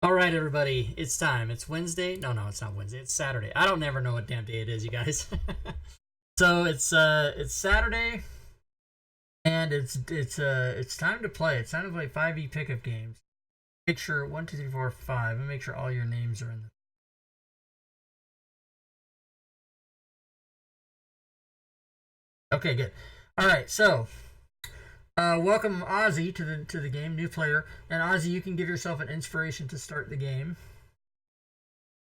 All right, everybody, it's time. It's Wednesday. No, it's not Wednesday. It's Saturday. I don't never know what damn day it is, you guys. So it's Saturday, and it's time to play. It's time to play 5e pickup games. Make sure 1, 2, 3, 4, 5, and make sure all your names are in the. Okay, good. All right, so welcome Ozzy to the game, new player, and Ozzy, you can give yourself an inspiration to start the game.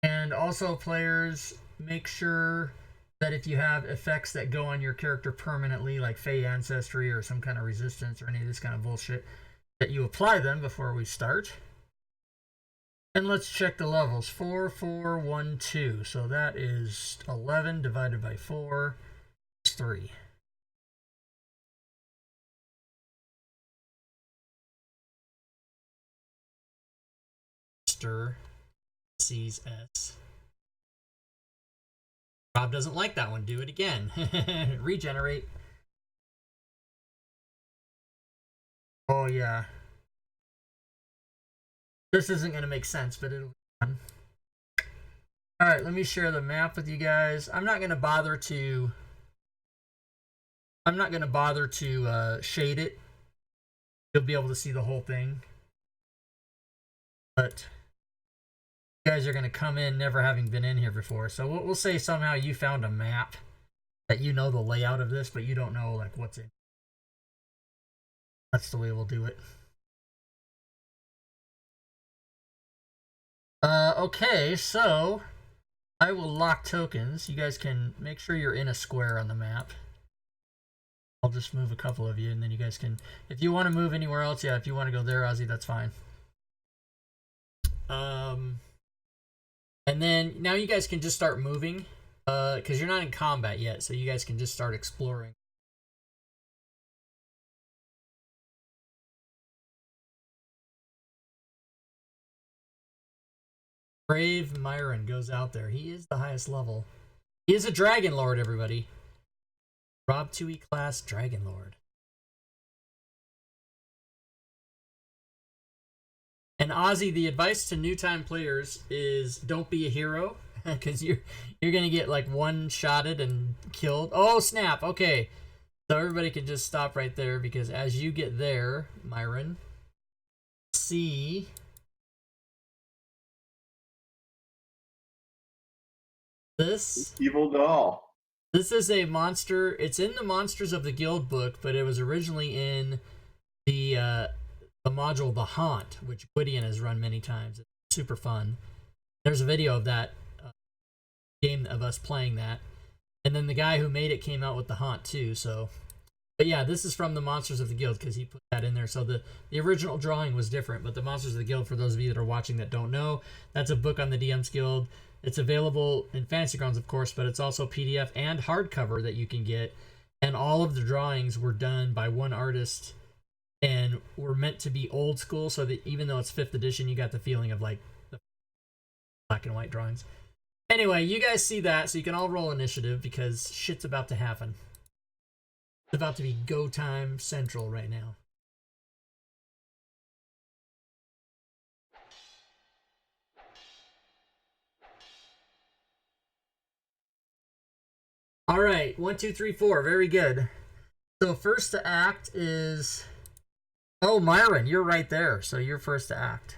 And also, players, make sure that if you have effects that go on your character permanently, like Fey Ancestry or some kind of resistance or any of this kind of bullshit, that you apply them before we start. And let's check the levels. 4, 4, 1, 2. So that is 11 divided by 4 is 3. Mr. sees S. Rob doesn't like that one. Do it again. Regenerate. Oh, yeah. This isn't going to make sense, but it'll be fun. Alright, let me share the map with you guys. I'm not going to bother to shade it. You'll be able to see the whole thing. But you guys are going to come in never having been in here before. So we'll say somehow you found a map that you know the layout of this, but you don't know like what's in. That's the way we'll do it. Okay, so I will lock tokens. You guys can make sure you're in a square on the map. I'll just move a couple of you, and then you guys can, if you want to move anywhere else, yeah, if you want to go there, Ozzy, that's fine. And then now you guys can just start moving, because you're not in combat yet, so you guys can just start exploring. Brave Myron goes out there. He is the highest level. He is a Dragon Lord, everybody. Rob 2e class Dragon Lord. And Ozzy, the advice to new time players is don't be a hero, because you're gonna get like one-shotted and killed. Oh snap! Okay, so everybody can just stop right there, because as you get there, Myron, see this evil doll. This is a monster. It's in the Monsters of the Guild book, but it was originally in the module The Haunt, which Gwydion has run many times. It's super fun. There's a video of that game of us playing that. And then the guy who made it came out with The Haunt too. So, but yeah, this is from the Monsters of the Guild because he put that in there. So the original drawing was different, but the Monsters of the Guild, for those of you that are watching that don't know, that's a book on the DM's Guild. It's available in Fantasy Grounds, of course, but it's also PDF and hardcover that you can get. And all of the drawings were done by one artist and were meant to be old school, so that even though it's 5th edition, you got the feeling of like the black and white drawings. Anyway, you guys see that, so you can all roll initiative because shit's about to happen. It's about to be go time central right now. All right, 1, 2, 3, 4. Very good. So first to act is, oh, Myron, you're right there. So you're first to act.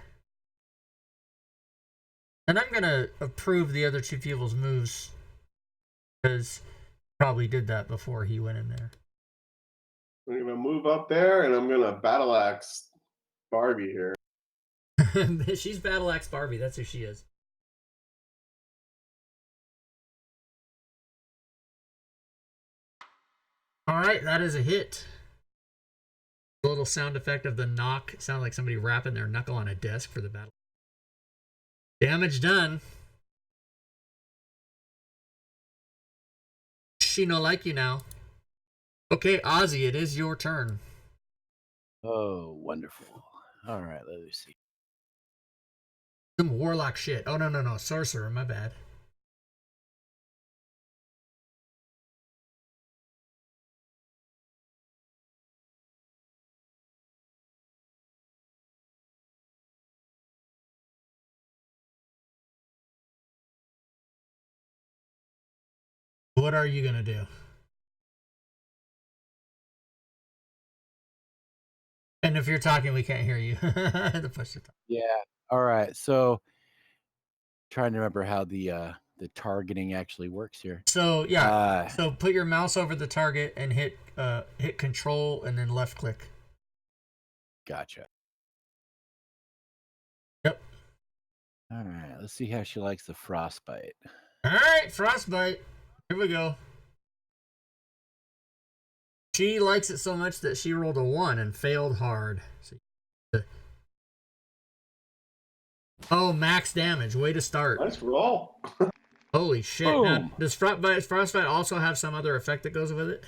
And I'm gonna approve the other two people's moves because probably did that before he went in there. I'm gonna move up there and I'm gonna battle axe Barbie here. She's Battle Axe Barbie. That's who she is. All right, that is a hit. A little sound effect of the knock. It sounded like somebody rapping their knuckle on a desk for the battle. Damage done. She no like you now. Okay, Ozzy, it is your turn. Oh, wonderful. All right, let me see. Some warlock shit. Oh, no. Sorcerer, my bad. what are you gonna do? And if you're talking, we can't hear you. The push to talk. Yeah. All right. So trying to remember how the targeting actually works here. So yeah. Uh, So put your mouse over the target and hit Control and then left click. Gotcha. Yep. All right. Let's see how she likes the frostbite. All right, frostbite. Here we go. She likes it so much that she rolled a 1 and failed hard. Oh, max damage. Way to start. Nice roll. Holy shit. Now, does frostbite also have some other effect that goes with it?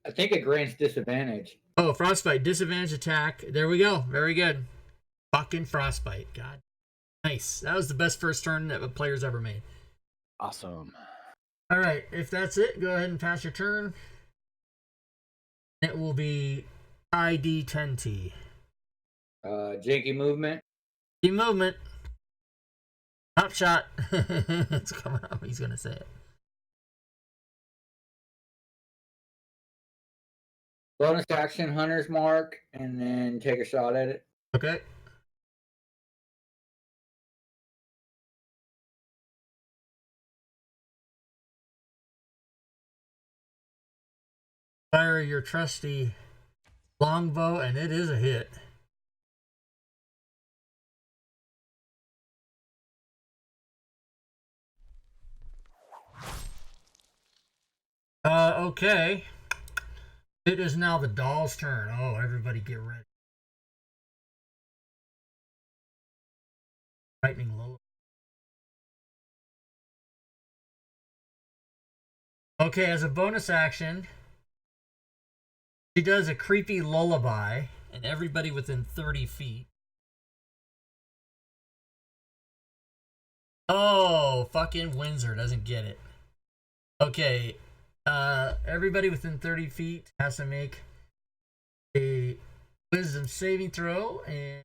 I think it grants disadvantage. Oh, frostbite. Disadvantage attack. There we go. Very good. Fucking frostbite. God. Nice. That was the best first turn that a player's ever made. Awesome. All right. If that's it, go ahead and pass your turn. It will be ID 10T. Janky movement. The movement. Top shot. It's coming up. He's going to say it. Bonus action, Hunter's Mark, and then take a shot at it. Okay. Fire your trusty longbow, and it is a hit. Okay. It is now the doll's turn. Oh, everybody get ready. Lightning low. Okay, as a bonus action, she does a creepy lullaby, and everybody within 30 feet. Oh, fucking Windsor doesn't get it. Okay, everybody within 30 feet has to make a wisdom saving throw, and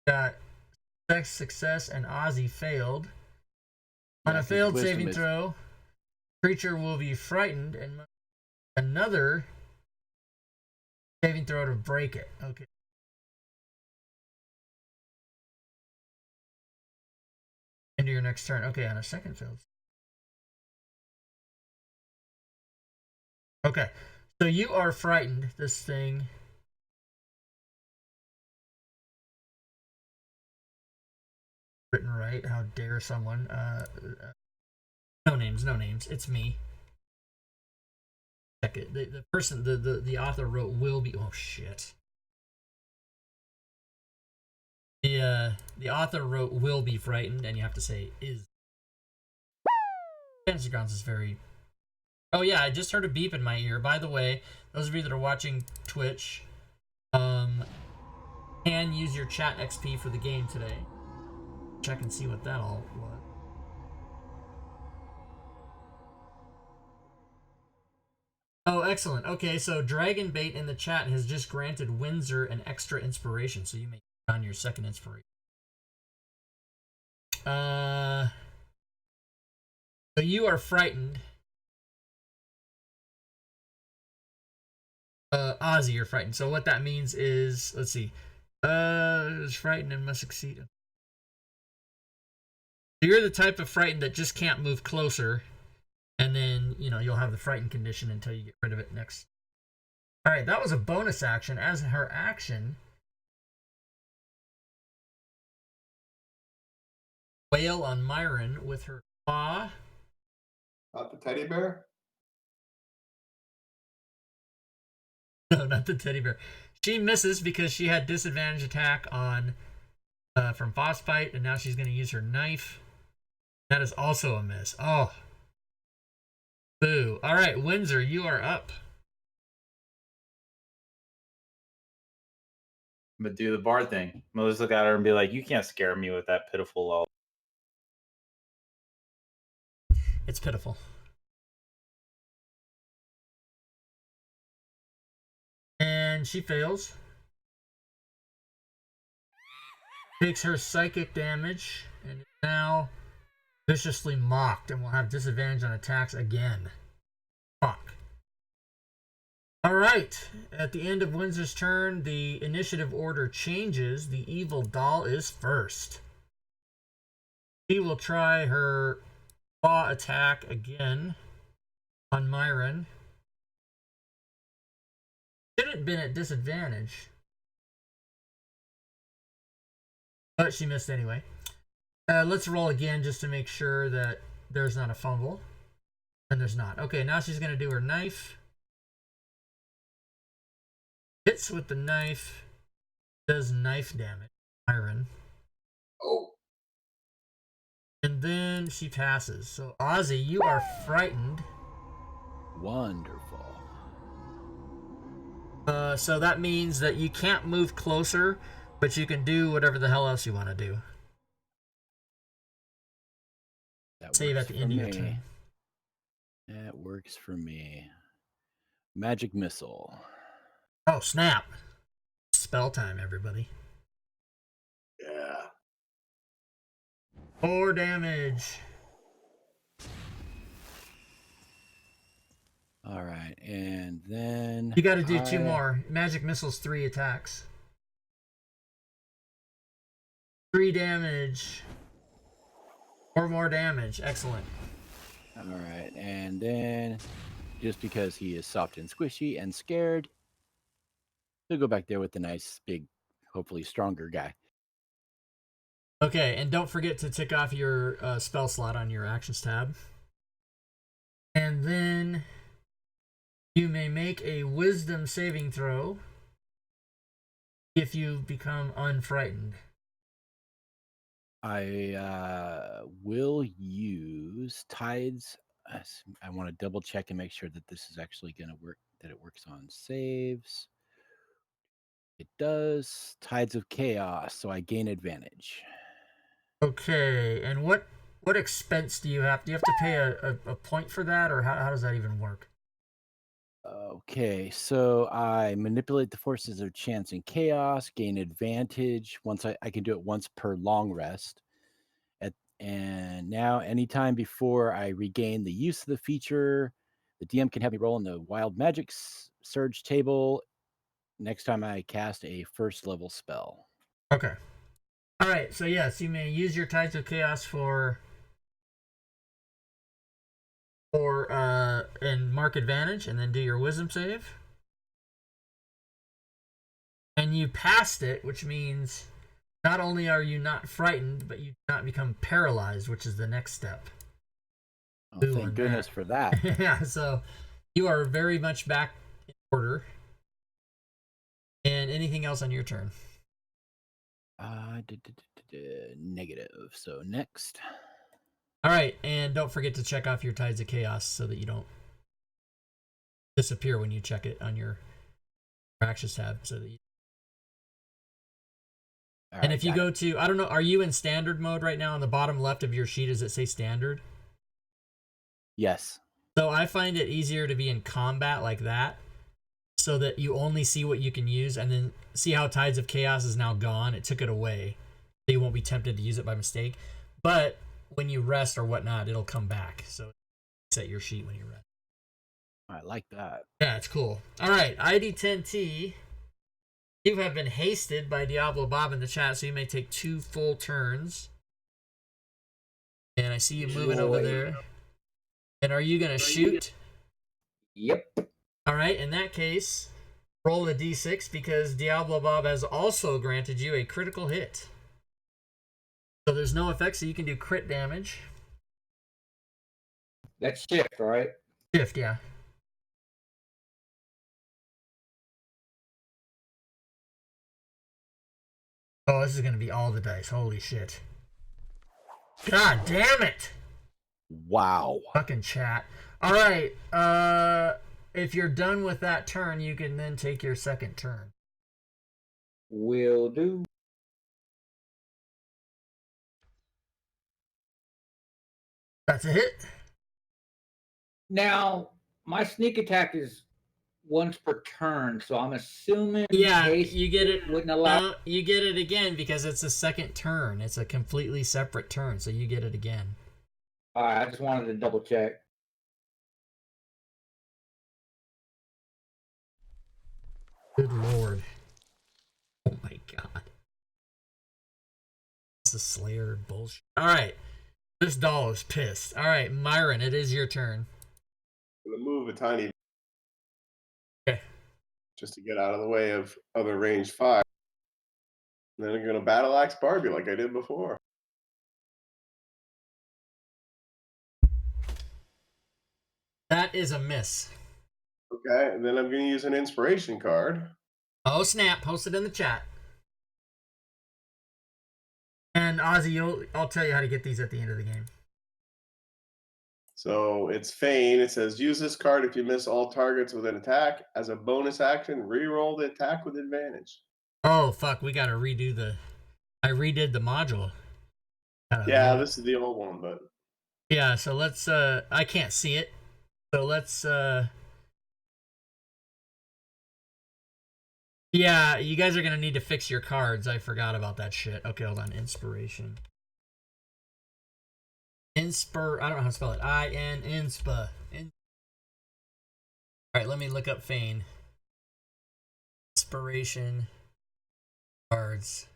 got success and Ozzy failed. On a failed saving throw, creature will be frightened and another saving throw to break it. Okay. Into your next turn. Okay, on a second failed. Okay, so you are frightened. This thing. Written right. How dare someone? No names. No names. It's me. Check it. The person. The author wrote will be. Oh shit. The author wrote will be frightened, and you have to say is. Fantasy Grounds is very. Oh yeah, I just heard a beep in my ear. By the way, those of you that are watching Twitch, can use your chat XP for the game today. Check and see what that all was. Oh, excellent. Okay, so Dragonbait in the chat has just granted Windsor an extra inspiration, so you may get on your second inspiration. So you are frightened. Ozzy, you're frightened. So what that means is, let's see. Is frightened and must succeed. So you're the type of frightened that just can't move closer, and then, you know, you'll have the frightened condition until you get rid of it next. All right, that was a bonus action. As her action, wail on Myron with her claw. Not the teddy bear? No, not the teddy bear. She misses because she had disadvantage attack on from Frostbite, and now she's going to use her knife. That is also a miss. Oh. Boo. All right, Windsor, you are up. I'm gonna do the bard thing. I'm gonna just look at her and be like, "You can't scare me with that pitiful lull." It's pitiful. And she fails. Takes her psychic damage, and now viciously mocked and will have disadvantage on attacks again. Fuck. Alright, at the end of Windsor's turn, the initiative order changes. The evil doll is first. She will try her claw attack again on Myron. Shouldn't have been at disadvantage, but she missed anyway. Let's roll again just to make sure that there's not a fumble. And there's not. Okay, now she's going to do her knife. Hits with the knife. Does knife damage. Myron. Oh. And then she passes. So, Ozzy, you are frightened. Wonderful. So that means that you can't move closer, but you can do whatever the hell else you want to do. That Save works at the for end of your me. turn. That works for me. Magic missile. Oh, snap. Spell time, everybody. Yeah. 4 damage. All right, and then You got to do 2 I- more. Magic missile's 3 attacks. 3 damage. 4 more damage. Excellent. All right, and then just because he is soft and squishy and scared, he'll go back there with the nice, big, hopefully stronger guy. Okay, and don't forget to tick off your spell slot on your actions tab. And then you may make a wisdom saving throw if you become unfrightened. I will use Tides. I want to double check and make sure that this is actually going to work, that it works on saves. It does. Tides of Chaos, so I gain advantage. Okay, and what expense do you have? Do you have to pay a point for that, or how does that even work? Okay, so I manipulate the forces of chance and chaos, gain advantage. Once I can do it once per long rest. And now, anytime before I regain the use of the feature, the DM can have me roll in the Wild Magic Surge table next time I cast a first level spell. Okay. All right, so yes, you may use your Tides of Chaos for and mark advantage, and then do your wisdom save. And you passed it, which means not only are you not frightened, but you do not become paralyzed, which is the next step. Oh, Ooh, thank on goodness that. for that. Yeah, so you are very much back in order. And anything else on your turn? Negative. So next. All right, and don't forget to check off your Tides of Chaos so that you don't disappear when you check it on your actions tab. So that and if you go to, I don't know, are you in standard mode right now? On the bottom left of your sheet, does it say standard? Yes. So I find it easier to be in combat like that, so that you only see what you can use, and then see how Tides of Chaos is now gone. It took it away, so you won't be tempted to use it by mistake. But when you rest or whatnot, it'll come back. So set your sheet when you rest. I like that. Yeah, it's cool. All right, ID10T. You have been hasted by Diablo Bob in the chat, so you may take 2 full turns. And I see you moving over there. And are you going to shoot? Yep. All right, in that case, roll a d6 because Diablo Bob has also granted you a critical hit. So there's no effect, so you can do crit damage. That's shift, right? Shift, yeah. Oh, this is going to be all the dice. Holy shit. God damn it! Wow. Fucking chat. All right. If you're done with that turn, you can then take your second turn. Will do. That's a hit. Now, my sneak attack is once per turn, so I'm assuming Yeah, haste you get it. wouldn't allow. No, you get it again because it's a second turn. It's a completely separate turn, so you get it again. Alright, I just wanted to double check. Good lord. Oh my god. It's the Slayer bullshit. Alright. This doll is pissed. Alright, Myron, it is your turn. I'm gonna move a tiny Okay. just to get out of the way of other range 5. And then I'm gonna battle axe Barbie like I did before. That is a miss. Okay, and then I'm gonna use an inspiration card. Oh snap, post it in the chat. And Ozzy, I'll tell you how to get these at the end of the game. So it's Feign. It says use this card if you miss all targets with an attack. As a bonus action, re-roll the attack with advantage. Oh fuck, we gotta redo the... I redid the module. Yeah, this is the old one, but... Yeah, so let's... I can't see it. So let's... Yeah, you guys are gonna need to fix your cards. I forgot about that shit. Okay, hold on. Inspiration. I don't know how to spell it. Inspa. Alright, let me look up Feign. Inspiration. Cards.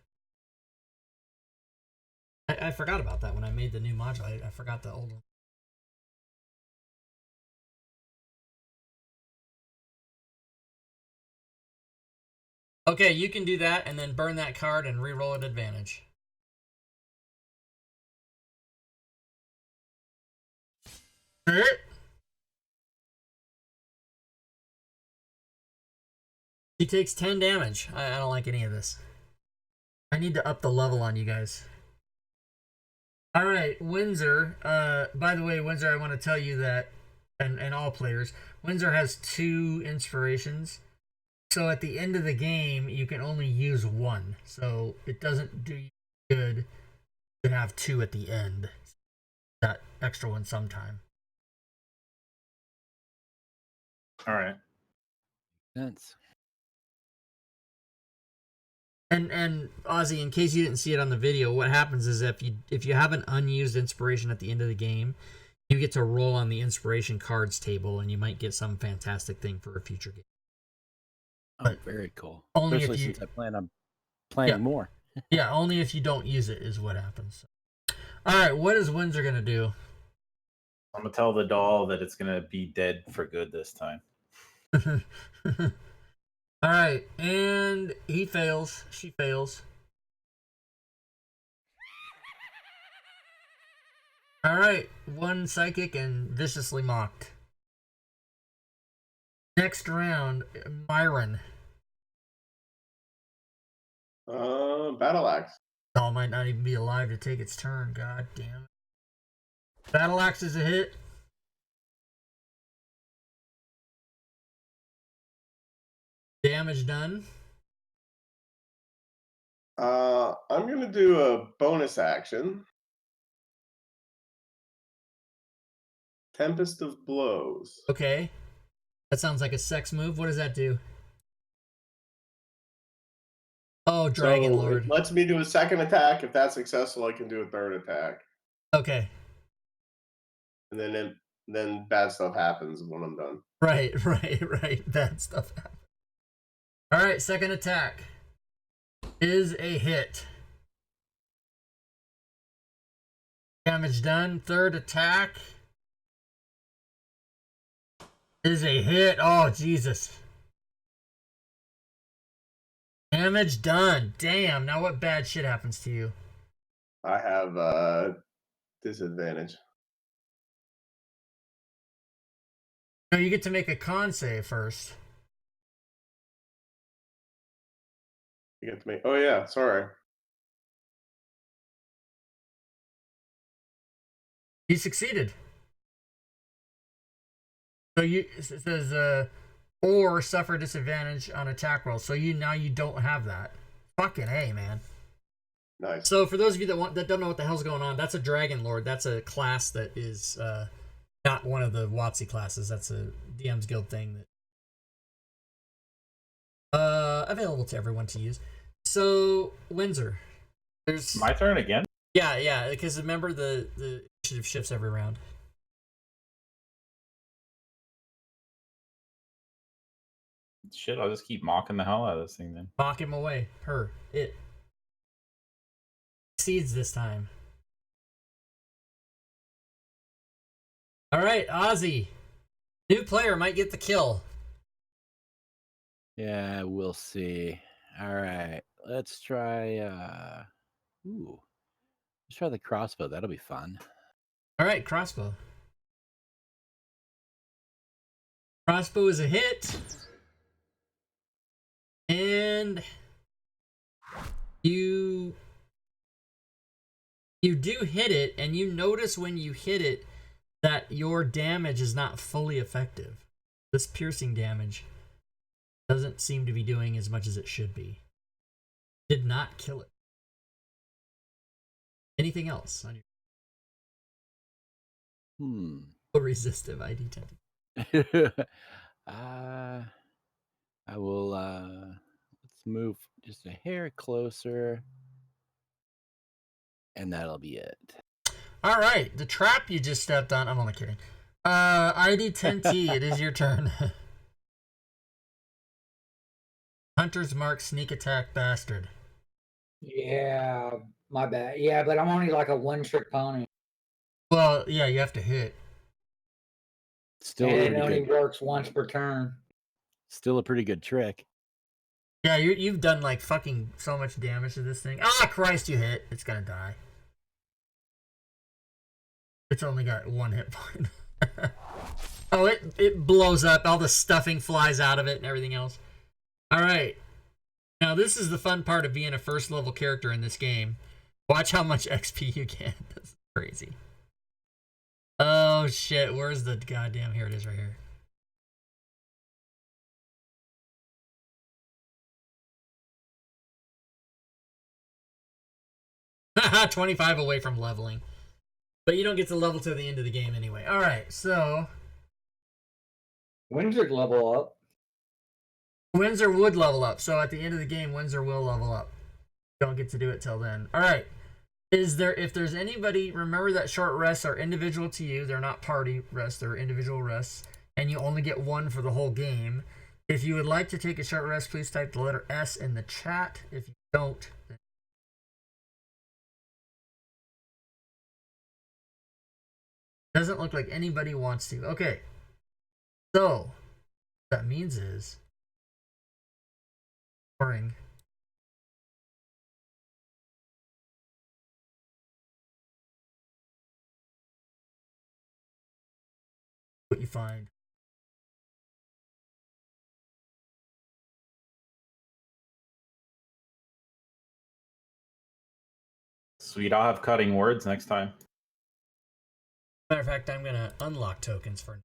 I forgot about that when I made the new module. I forgot the old one. Okay, you can do that and then burn that card and re-roll at advantage. He takes 10 damage. I don't like any of this. I need to up the level on you guys. Alright, Windsor. By the way, Windsor, I want to tell you that, and all players, Windsor has 2 inspirations. So at the end of the game, you can only use 1. So it doesn't do you good to have 2 at the end. That extra one sometime. All right. Sense. And Ozzy, in case you didn't see it on the video, what happens is if you have an unused inspiration at the end of the game, you get to roll on the inspiration cards table, and you might get some fantastic thing for a future game. Oh, very cool. Only Especially if you, since I plan on playing more. Yeah, only if you don't use it is what happens. All right, what is Windsor gonna do? I'm gonna tell the doll that it's gonna be dead for good this time. All right, and he fails. She fails. All right, 1 psychic and viciously mocked. Next round, Myron. Battle axe. Doll might not even be alive to take its turn. God damn it. Battle axe is a hit. Damage done. I'm gonna do a bonus action. Tempest of Blows. Okay. That sounds like a sex move. What does that do? Oh, Dragon So Lord. it lets me do a second attack. If that's successful, I can do a third attack. Okay. And then bad stuff happens when I'm done. Right. Bad stuff happens. All right, second attack is a hit. Damage done. Third attack is a hit. Oh, Jesus. Damage done. Damn. Now what bad shit happens to you? I have disadvantage. No, you get to make a con save first. You get to make. Oh yeah, sorry. You succeeded. So it says or suffer disadvantage on attack rolls. So you don't have that. Fucking A, man. Nice. So for those of you that don't know what the hell's going on, that's a Dragon Lord. That's a class that is not one of the WotC classes. That's a DM's Guild thing that available to everyone to use. So Windsor, there's My turn again? Yeah, because remember the initiative shifts every round. Shit, I'll just keep mocking the hell out of this thing then. Mock him away. It succeeds this time. All right, Ozzy. New player might get the kill. Yeah, we'll see. All right, let's try. Let's try the crossbow. That'll be fun. All right, crossbow. Crossbow is a hit. And you do hit it, and you notice when you hit it that your damage is not fully effective. This piercing damage doesn't seem to be doing as much as it should be. Did not kill it. Anything else on your resistive ID 10? I will let's move just a hair closer, and that'll be it. All right, the trap you just stepped on. I'm only kidding. ID 10T, it is your turn. Hunter's Mark, sneak attack, bastard. Yeah, my bad. Yeah, but I'm only like a one-trick pony. Well, yeah, you have to hit. Still And a it pretty only good. works once per turn. Still a pretty good trick. Yeah, you've done like fucking so much damage to this thing. Ah, Christ, you hit. It's gonna die. It's only got one hit point. Oh, it blows up. All the stuffing flies out of it and everything else. All right. Now, this is the fun part of being a first level character in this game. Watch how much XP you get. That's crazy. Oh, shit. Where's the goddamn... Here it is right here. Haha, 25 away from leveling. But you don't get to level to the end of the game anyway. All right, so... Windsor level up. Windsor would level up. So at the end of the game, Windsor will level up. Don't get to do it till then. All right. If there's anybody, remember that short rests are individual to you. They're not party rests. They're individual rests. And you only get one for the whole game. If you would like to take a short rest, please type the letter S in the chat. If you don't, then... Doesn't look like anybody wants to. Okay. So, what that means is... Boring. What you find. Sweet, I'll have cutting words next time. Matter of fact, I'm gonna unlock tokens for...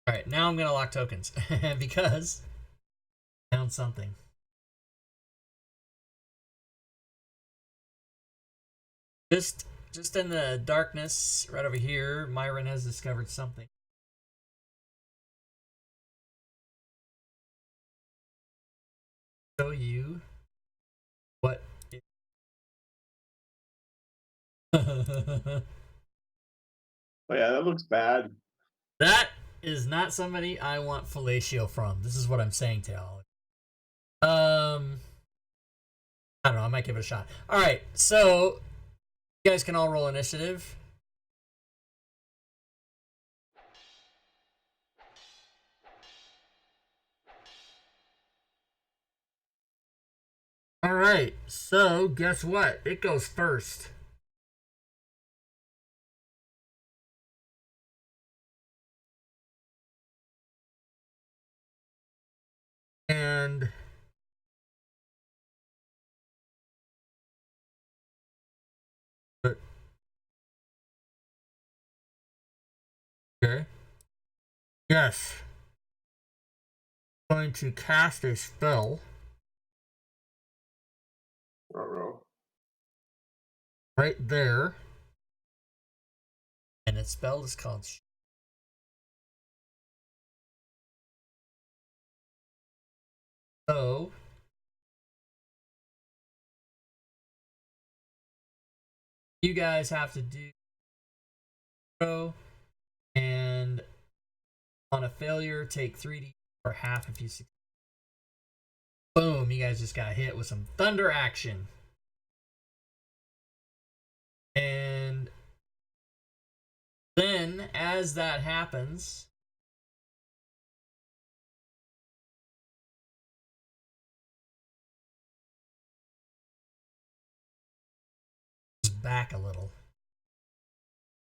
Alright, now I'm gonna lock tokens. Because... I found something. Just in the darkness, right over here, Myron has discovered something. Show you what it... Oh yeah, that looks bad. That is not somebody I want fellatio from. This is what I'm saying to y'all. I don't know, I might give it a shot. Alright, so you guys can all roll initiative. Alright, so guess what? It goes first. And okay. Yes. I'm going to cast a spell Ruh-roh. right there. And its spell is called So you guys have to do and on a failure take 3d or half if you succeed. Boom, you guys just got hit with some thunder action. And then as that happens, back a little.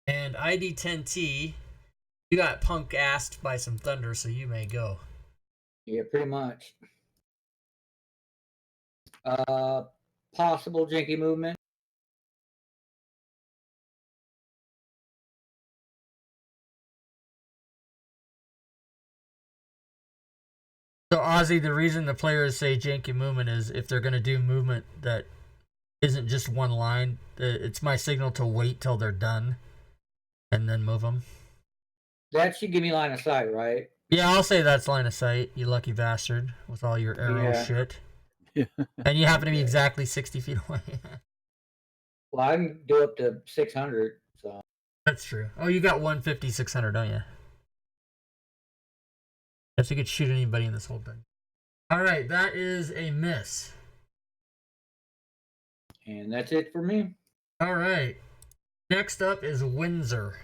And ID10T, you got punk assed by some thunder, so you may go. Yeah, pretty much. Possible jinky movement. So Ozzy, the reason the players say janky movement is if they're going to do movement that isn't just one line, it's my signal to wait till they're done and then move them. That should give me line of sight, right? Yeah, I'll say that's line of sight, you lucky bastard, with all your arrow Yeah. shit. And you happen to be exactly 60 feet away. Well, I can do up to 600, so. That's true. Oh, you got 150, 600, don't you? If you could shoot anybody in this whole thing. Alright, that is a miss. And that's it for me. Alright. Next up is Windsor.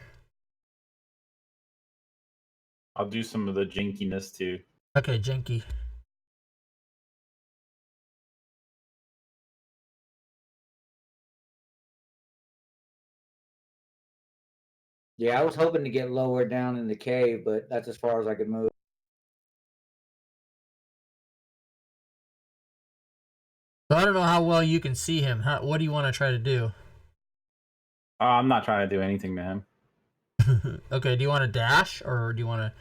I'll do some of the jinkiness too. Okay, janky. Yeah, I was hoping to get lower down in the cave, but that's as far as I could move. So I don't know how well you can see him. What do you want to try to do? I'm not trying to do anything to him. Okay, do you want to dash or do you want to...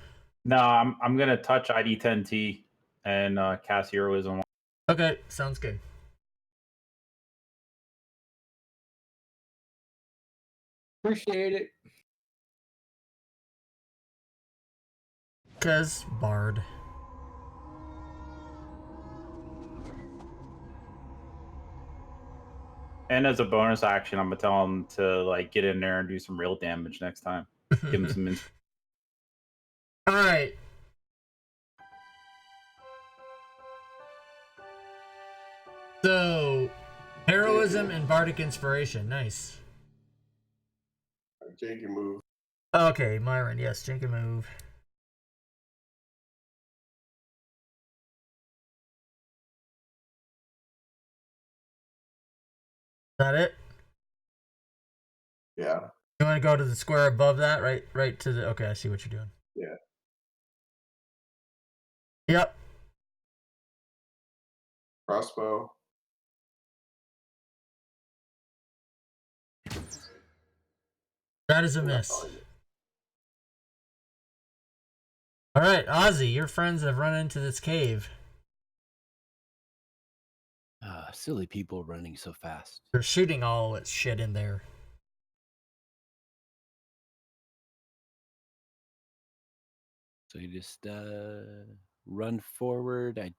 No, I'm gonna touch ID10T and cast heroism. Okay, sounds good. Appreciate it. Because Bard. And as a bonus action, I'm gonna tell him to like get in there and do some real damage next time. Give him some. Alright. So, heroism and bardic inspiration. Nice. Janky move. Okay, Myron. Yes, janky move. Is that it? Yeah. You want to go to the square above that? Right to the... Okay, I see what you're doing. Yeah. Yep. Crossbow. That is a miss. Alright, Ozzy, your friends have run into this cave. Silly people running so fast. They're shooting all its shit in there. So you just run forward.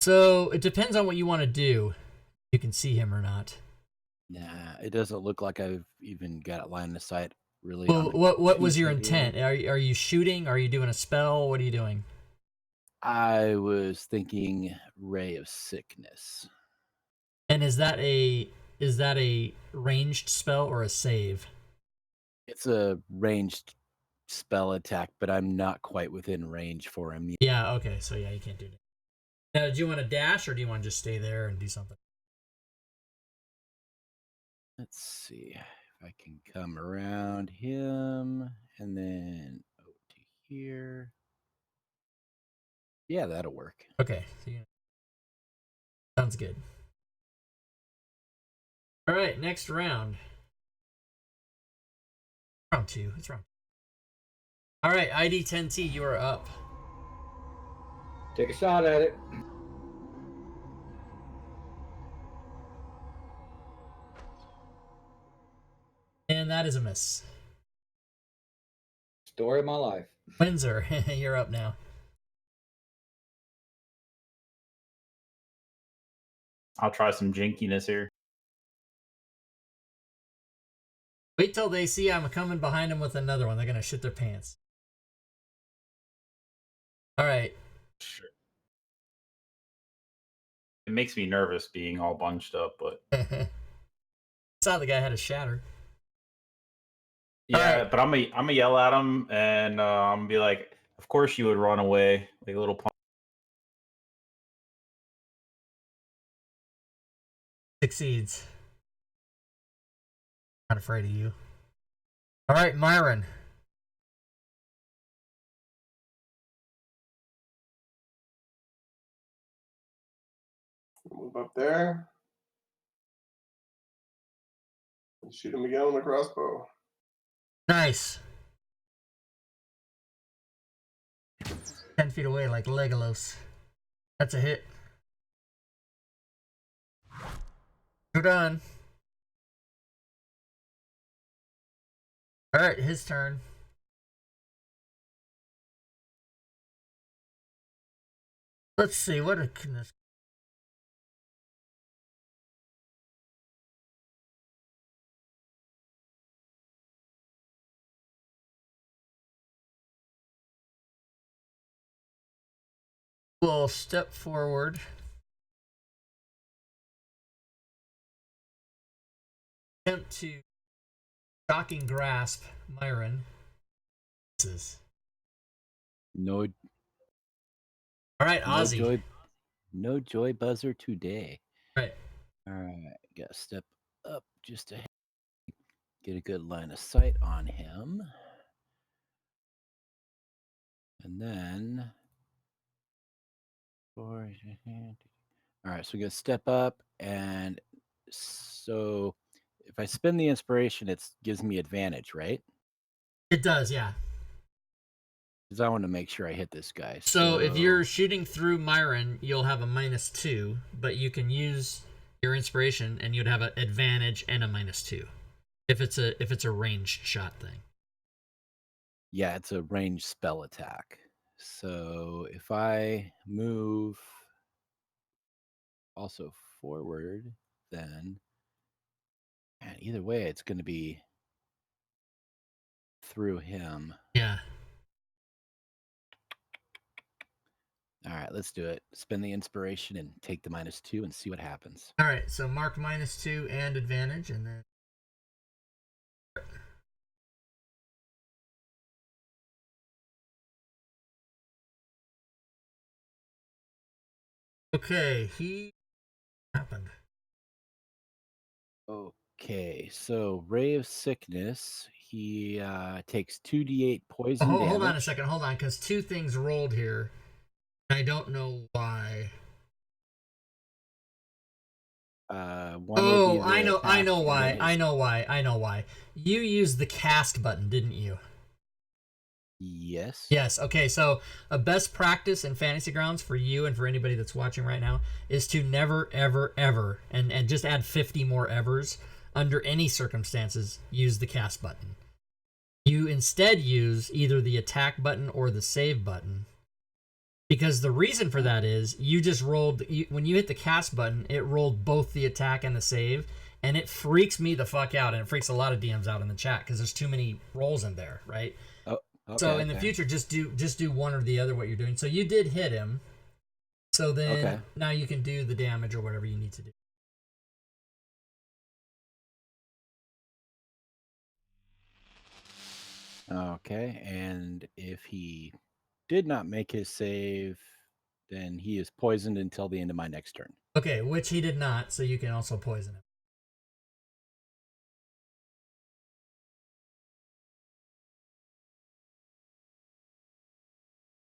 So, it depends on what you want to do. You can see him or not. Nah, it doesn't look like I've even got a line of sight really. Well, what was your 238. intent? Are you shooting? Are you doing a spell? What are you doing? I was thinking Ray of Sickness. And is that a ranged spell or a save? It's a ranged spell attack, but I'm not quite within range for him. Yeah, okay, so yeah, you can't do that. Now, do you want to dash or do you want to just stay there and do something? Let's see if I can come around him and then over to here. Yeah, that'll work. Okay, so sounds good. All right, next round. Round 2. It's round. All right, ID10T, you are up. Take a shot at it. And that is a miss. Story of my life. Windsor, you're up now. I'll try some jinkiness here. Wait till they see I'm coming behind them with another one. They're gonna shit their pants. All right. Sure. It makes me nervous being all bunched up, but Saw the guy had a shatter. yeah. right. But I'm gonna yell at him, and I'm gonna be like, "Of course you would run away, like a little punk." Succeeds. Not afraid of you. All right, Myron. Move up there. And shoot him again with a crossbow. Nice. 10 feet away like Legolas. That's a hit. You're done. All right, his turn. Let's see, what can this... We'll step forward. Attempt to shocking grasp Myron. No, All right, Ozzy. no joy buzzer today. Right. All right, gotta step up just to get a good line of sight on him. And then, all right, so we're gonna step up, and so if I spend the inspiration, it gives me advantage, right? It does, yeah. Because I want to make sure I hit this guy. So if you're shooting through Myron, you'll have a -2, but you can use your inspiration and you'd have an advantage and a -2 if it's a ranged shot thing. Yeah, it's a ranged spell attack. So if I move also forward, then man, either way, it's going to be through him. Yeah. All right, let's do it. Spend the inspiration and take the -2 and see what happens. All right, so mark -2 and advantage, and then. Okay, he happened. Okay, so Ray of Sickness. He takes 2d8 poison damage. Hold on a second. Hold on, because two things rolled here. I don't know why. Oh, I know why. You used the cast button, didn't you? Yes. Yes. Okay. So a best practice in Fantasy Grounds for you and for anybody that's watching right now is to never, ever, ever, and just add 50 more evers under any circumstances, use the cast button. You instead use either the attack button or the save button. Because the reason for that is you just rolled, when you hit the cast button, it rolled both the attack and the save, and it freaks me the fuck out, and it freaks a lot of DMs out in the chat because there's too many rolls in there, right? Oh, okay, so in the future, just do one or the other what you're doing. So you did hit him, so then now you can do the damage or whatever you need to do. Okay, and if he did not make his save, then he is poisoned until the end of my next turn. Okay, which he did not, so you can also poison him.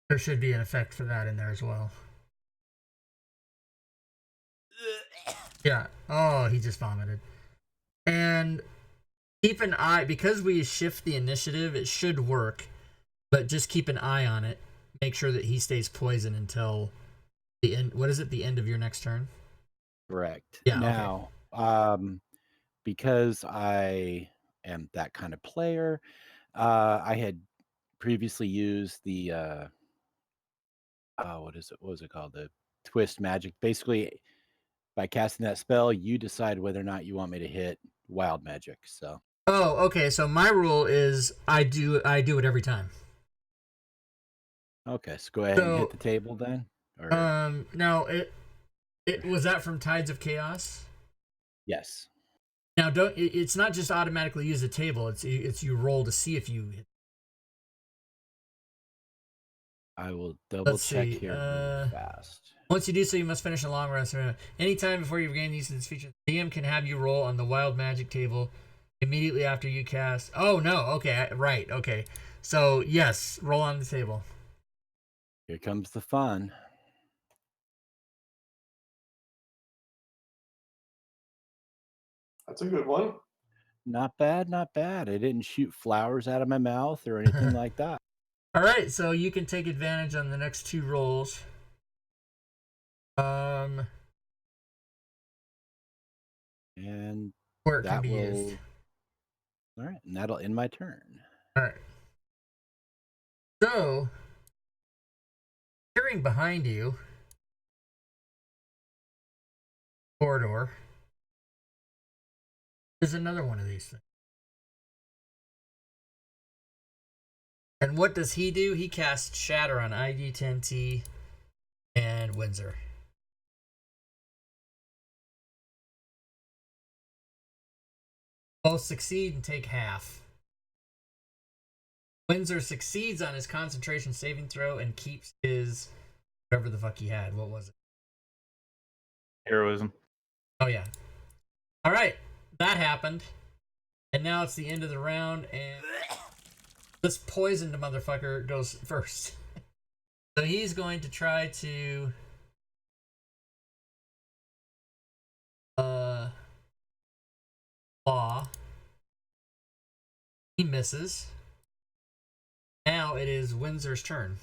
There should be an effect for that in there as well. Yeah. Oh, he just vomited. And keep an eye, because we shift the initiative, it should work, but just keep an eye on it. Make sure that he stays poisoned until the end. What is it? The end of your next turn? Correct. Yeah. Now, because I am that kind of player, I had previously used the what was it called? The twist magic. Basically, by casting that spell, you decide whether or not you want me to hit wild magic. So Oh, okay. So my rule is I do it every time. okay, so go ahead and So, hit the table then. Or now it was that from Tides of Chaos. yes, Now it's not just automatically use the table. It's you roll to see if you. I will double Let's check see, here real fast. Once you do so, you must finish a long rest. Anytime before you regain use of this feature, the DM can have you roll on the wild magic table immediately after you cast. Oh no, okay, right, okay. So yes, roll on the table. Here comes the fun. That's a good one. Not bad, not bad. I didn't shoot flowers out of my mouth or anything like that. All right, so you can take advantage on the next two rolls. And Where it can that be will. used. All right, and that'll end my turn. All right. So, hearing behind you, corridor, is another one of these things. And what does he do? He casts Shatter on ID10T and Windsor. Both succeed and take half. Windsor succeeds on his concentration saving throw and keeps his whatever the fuck he had. What was it? Heroism. Oh yeah. All right, that happened, and now it's the end of the round, and this poisoned motherfucker goes first. So he's going to try to claw. He misses. Now it is Windsor's turn.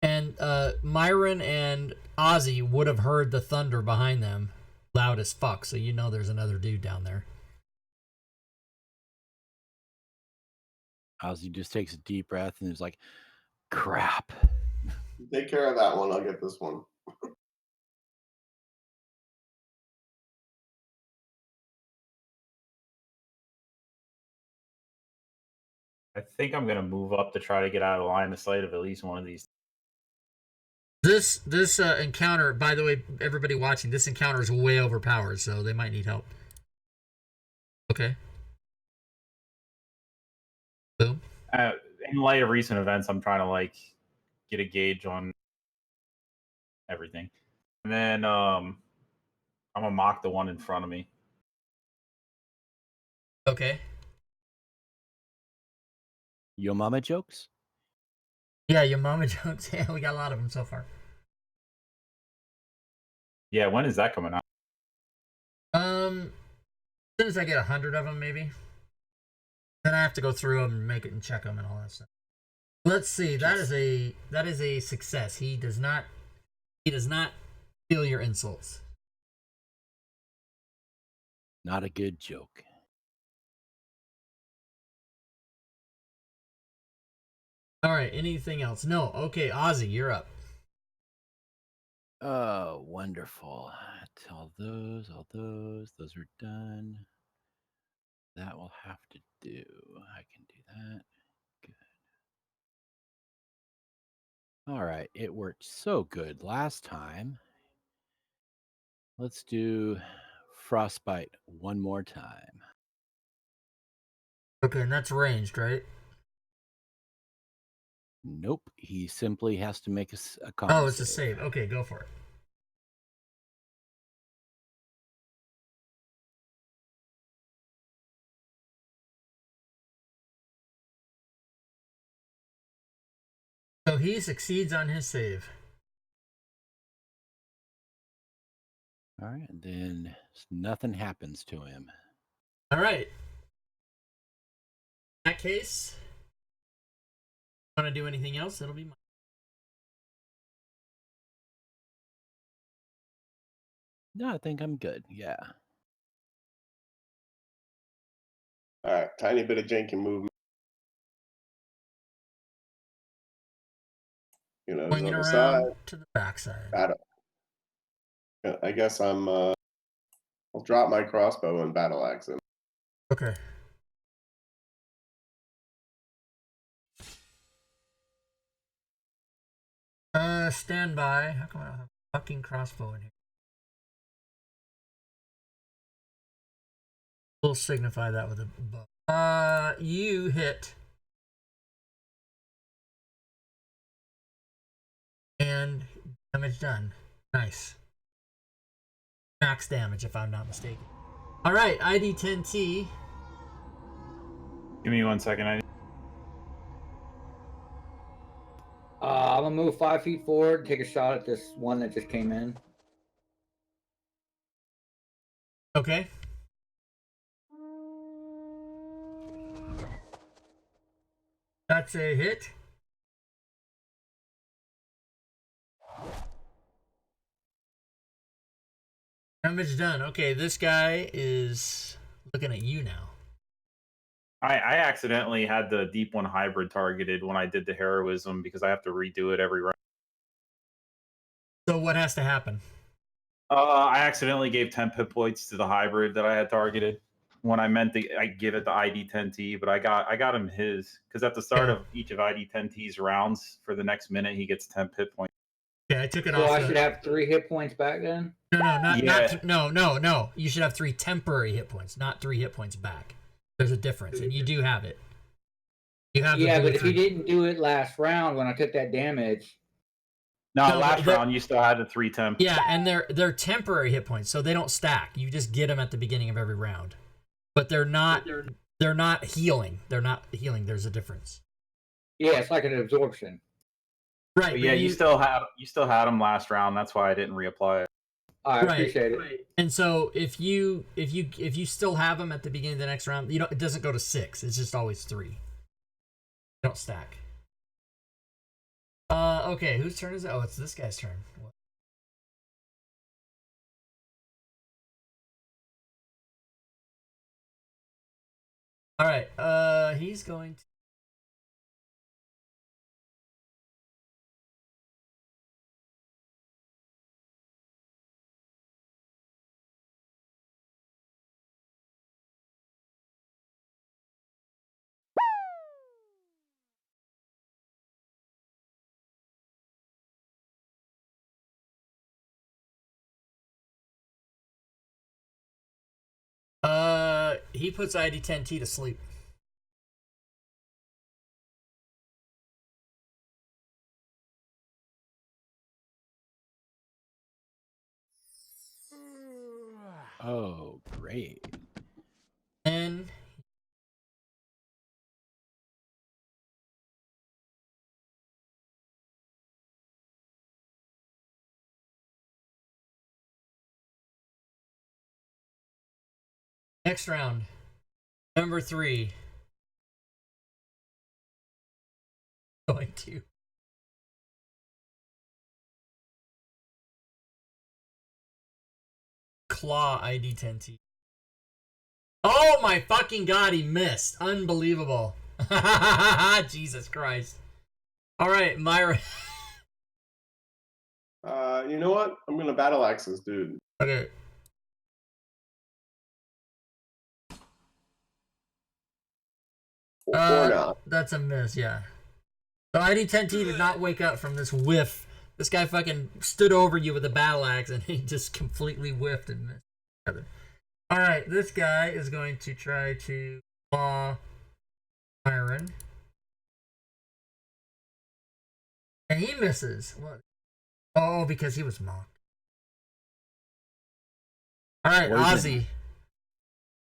And Myron and Ozzy would have heard the thunder behind them loud as fuck, so you know there's another dude down there. Ozzy just takes a deep breath and is like, crap. Take care of that one. I'll get this one. I think I'm gonna move up to try to get out of line of sight of at least one of these. This encounter, by the way, everybody watching, this encounter is way overpowered, so they might need help. Okay. Boom. In light of recent events, I'm trying to like get a gauge on everything, and then I'm gonna mock the one in front of me. Okay. Yo mama jokes? Yeah, your mama jokes. Yeah, we got a lot of them so far. Yeah, when is that coming out? As soon as I get 100 of them, maybe. Then I have to go through them and make it and check them and all that stuff. Let's see. That is a success. He does not feel your insults. Not a good joke. All right. Anything else? No. Okay, Ozzy, you're up. Oh, wonderful. All those are done. That will have to do. I can do that. Good. All right. It worked so good last time. Let's do frostbite one more time. Okay, and that's ranged, right? Nope. He simply has to make a con Oh, it's a save. Okay, go for it. So he succeeds on his save. All right. And then nothing happens to him. All right. In that case, want to do anything else? It'll be mine. No, I think I'm good. Yeah. All right, tiny bit of janky movement. You know, Swinging on the around side. to the backside. Battle. I guess I'll drop my crossbow and battle axe him. Okay. Stand by. How come I don't have a fucking crossbow in here? We'll signify that with a bow. You hit. And damage done. Nice. Max damage, if I'm not mistaken. Alright, ID10T. Give me 1 second. I'm gonna move 5 feet forward, take a shot at this one that just came in. Okay. That's a hit. Damage done. Okay, this guy is looking at you now. I accidentally had the Deep One hybrid targeted when I did the heroism because I have to redo it every round. So what has to happen? I accidentally gave 10 hit points to the hybrid that I had targeted when I meant I give it the ID10T, but I got him his because at the start of each of ID10T's rounds for the next minute he gets 10 hit points. Yeah, I took it So off. I should have 3 hit points back then? No. You should have 3 temporary hit points, not 3 hit points back. There's a difference, and you do have it. You have. Yeah, but if you didn't do it last round when I took that damage. No, last round you still had the 3 temp. Yeah, and they're temporary hit points, so they don't stack. You just get them at the beginning of every round, but they're not healing. They're not healing. There's a difference. Yeah, it's like an absorption. Right. But yeah, you still had them last round. That's why I didn't reapply it. I appreciate it. Right. And so if you still have them at the beginning of the next round, it doesn't go to 6. It's just always 3. They don't stack. Okay, whose turn is it? Oh, it's this guy's turn. All right. He's going to. He puts ID10T to sleep. Oh, great. And next round, number 3. Going to. Claw ID10T. Oh my fucking god, he missed. Unbelievable. Jesus Christ. Alright, Myra. You know what? I'm gonna battle axe this dude. Okay. Four now. That's a miss, yeah. So ID10T did not wake up from this whiff. This guy fucking stood over you with a battle axe and he just completely whiffed and missed. Alright, this guy is going to try to claw Myron. And he misses. What? Oh, because he was mocked. Alright, Ozzy.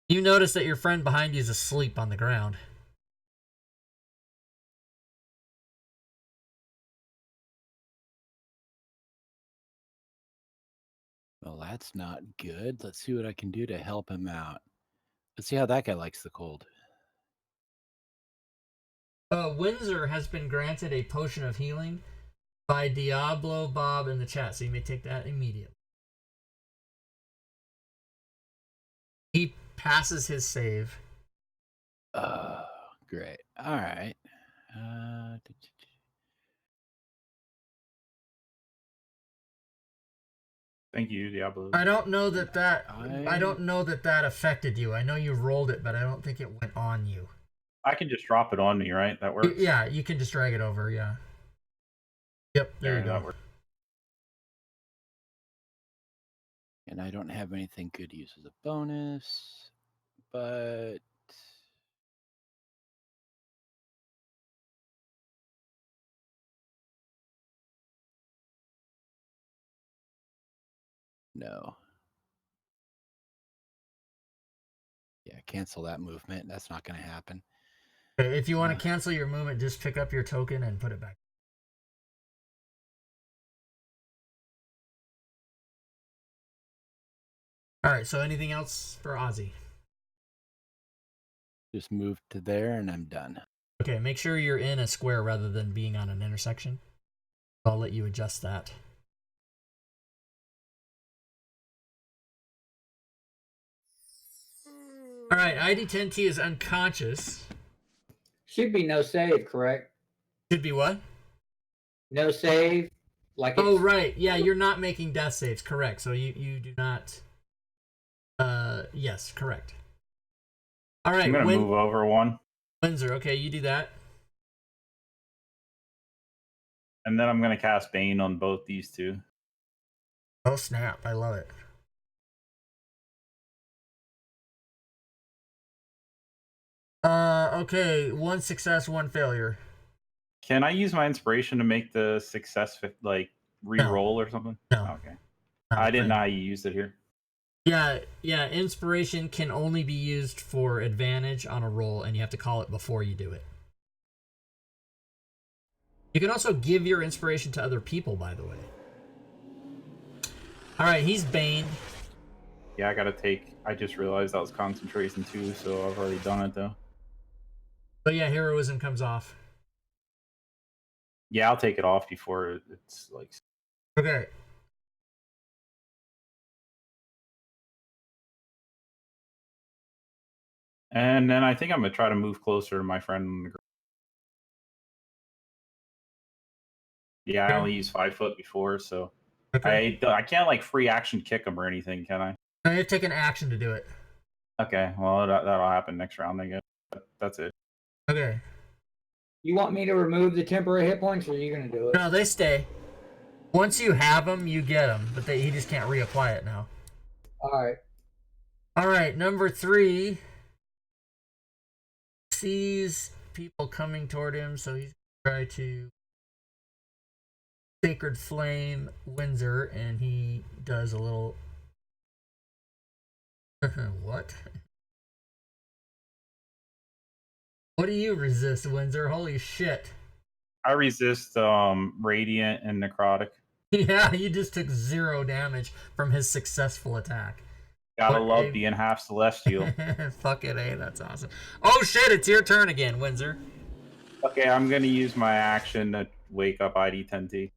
You notice that your friend behind you is asleep on the ground. Well, that's not good. Let's see what I can do to help him out. Let's see how that guy likes the cold. Windsor has been granted a potion of healing by Diablo Bob in the chat, so you may take that immediately. He passes his save. Great. All right. Thank you, Diablo. I don't know that I I don't know that affected you. I know you rolled it, but I don't think it went on you. I can just drop it on me, right? That works. Yeah, you can just drag it over. Yeah. Yep. There you that go. works. And I don't have anything good to use as a bonus, but no. Yeah, cancel that movement. That's not going to happen. Okay, if you want to cancel your movement, just pick up your token and put it back. All right. So anything else for Ozzy? Just move to there and I'm done. Okay. Make sure you're in a square rather than being on an intersection. I'll let you adjust that. All right. ID10T is unconscious. Should be no save, correct? Should be what? No save. Like Oh, it's, right. Yeah, you're not making death saves. Correct. So you do not. Yes, correct. All right. I'm gonna move over one, Windsor. Okay, you do that. and then I'm gonna cast Bane on both these two. Oh snap! I love it. Okay. One success, one failure. Can I use my inspiration to make the success like re-roll or something? No. Okay. Not a I didn't thing. know you used it here. Yeah. Inspiration can only be used for advantage on a roll, and you have to call it before you do it. You can also give your inspiration to other people, by the way. All right, he's Bane. Yeah, I gotta take. I just realized that was concentration too, so I've already done it though. But yeah, heroism comes off. Yeah, I'll take it off before it's like. Okay. And then I think I'm gonna try to move closer to my friend on the ground. Yeah, I only used 5 foot before, so Okay. I can't like free action kick him or anything, can I? No, you have to take an action to do it. Okay, well that'll happen next round, I guess. That's it. Okay. you want me to remove the temporary hit points, or are you gonna do it? No, they stay. Once you have them, you get them, but he just can't reapply it now. All right. All right, number 3 sees people coming toward him, so he's gonna try to Sacred Flame Windsor, and he does a little. What? What do you resist, Windsor? Holy shit! I resist radiant and necrotic. Yeah, you just took 0 damage from his successful attack. Gotta What love a- being half celestial. Fuck it, that's awesome. Oh shit, it's your turn again, Windsor. Okay, I'm gonna use my action to wake up ID10T.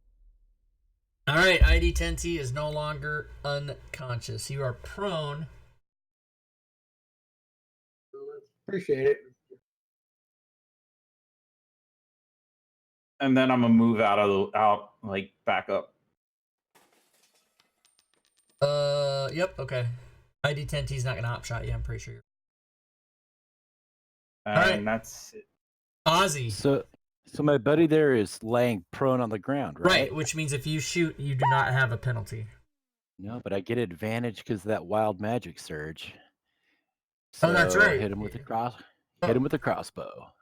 Alright, ID10T is no longer unconscious. You are prone. Appreciate it. And then I'm gonna move like back up. Yep, okay. ID10T's not gonna hop shot you, I'm pretty sure. And Alright. that's it. Ozzy. So my buddy there is laying prone on the ground, right? Right, which means if you shoot, you do not have a penalty. No, but I get advantage because of that wild magic surge. Oh, that's So right. Hit him with a Oh. Hit him with a crossbow.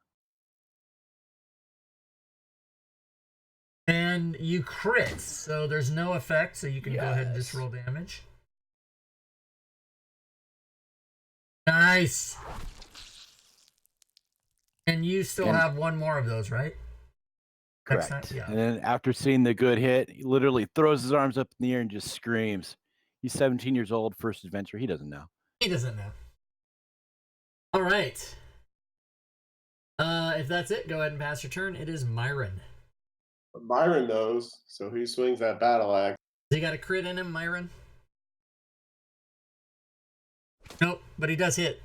And you crit, so there's no effect, so you can go ahead and just Yes. roll damage. Nice. And you still And- have one more of those, right? Next Correct. time? Yeah. And then after seeing the good hit, he literally throws his arms up in the air and just screams. He's 17 years old, first adventure. He doesn't know. He doesn't know. All right. If that's it, go ahead and pass your turn. It is Myron. But Byron knows, so he swings that battle axe. Has he got a crit in him, Myron? Nope, but he does hit.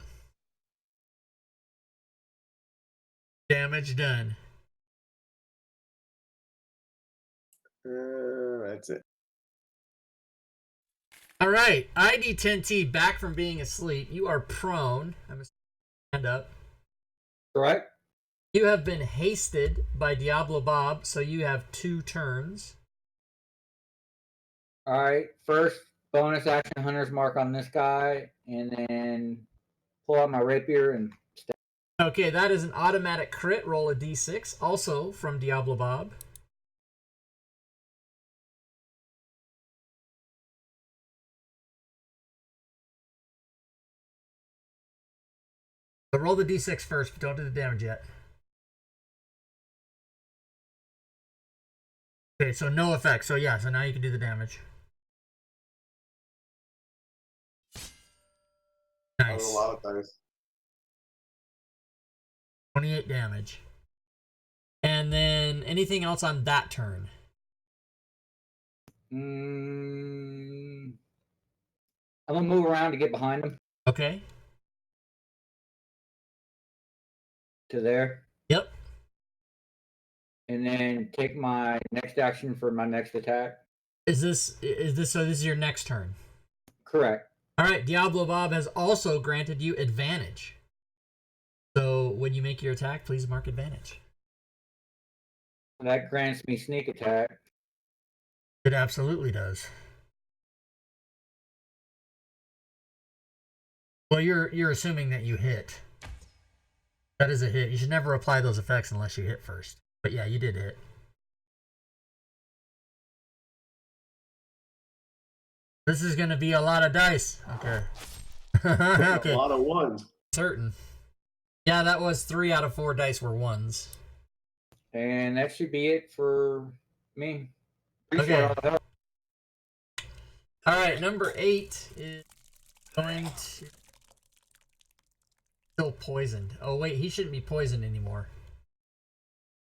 Damage done. That's it. All right, ID10T back from being asleep. You are prone. I'm gonna stand up. Correct. You have been hasted by Diablo Bob, so you have 2 turns. All right. First bonus action hunter's mark on this guy, and then pull out my rapier and Okay, that is an automatic crit. Roll a d6, also from Diablo Bob. So roll the d6 first, but don't do the damage yet. Okay, so no effect. So yeah, so now you can do the damage. That Nice. was a lot of dice. 28 damage. And then anything else on that turn? I'm gonna move around to get behind him Okay. to there, Yep. and then take my next action for my next attack. Is this so this is your next turn? Correct. All right, Diablo Bob has also granted you advantage. So when you make your attack, please mark advantage. That grants me sneak attack. It absolutely does. Well, you're assuming that you hit. That is a hit. You should never apply those effects unless you hit first. But yeah, you did hit. This is going to be a lot of dice. Okay. Okay. A lot of ones. Certain. Yeah, that was 3 out of 4 dice were ones. And that should be it for me. Okay. Appreciate all the help. All right, number 8 is going to still poisoned. Oh wait, he shouldn't be poisoned anymore.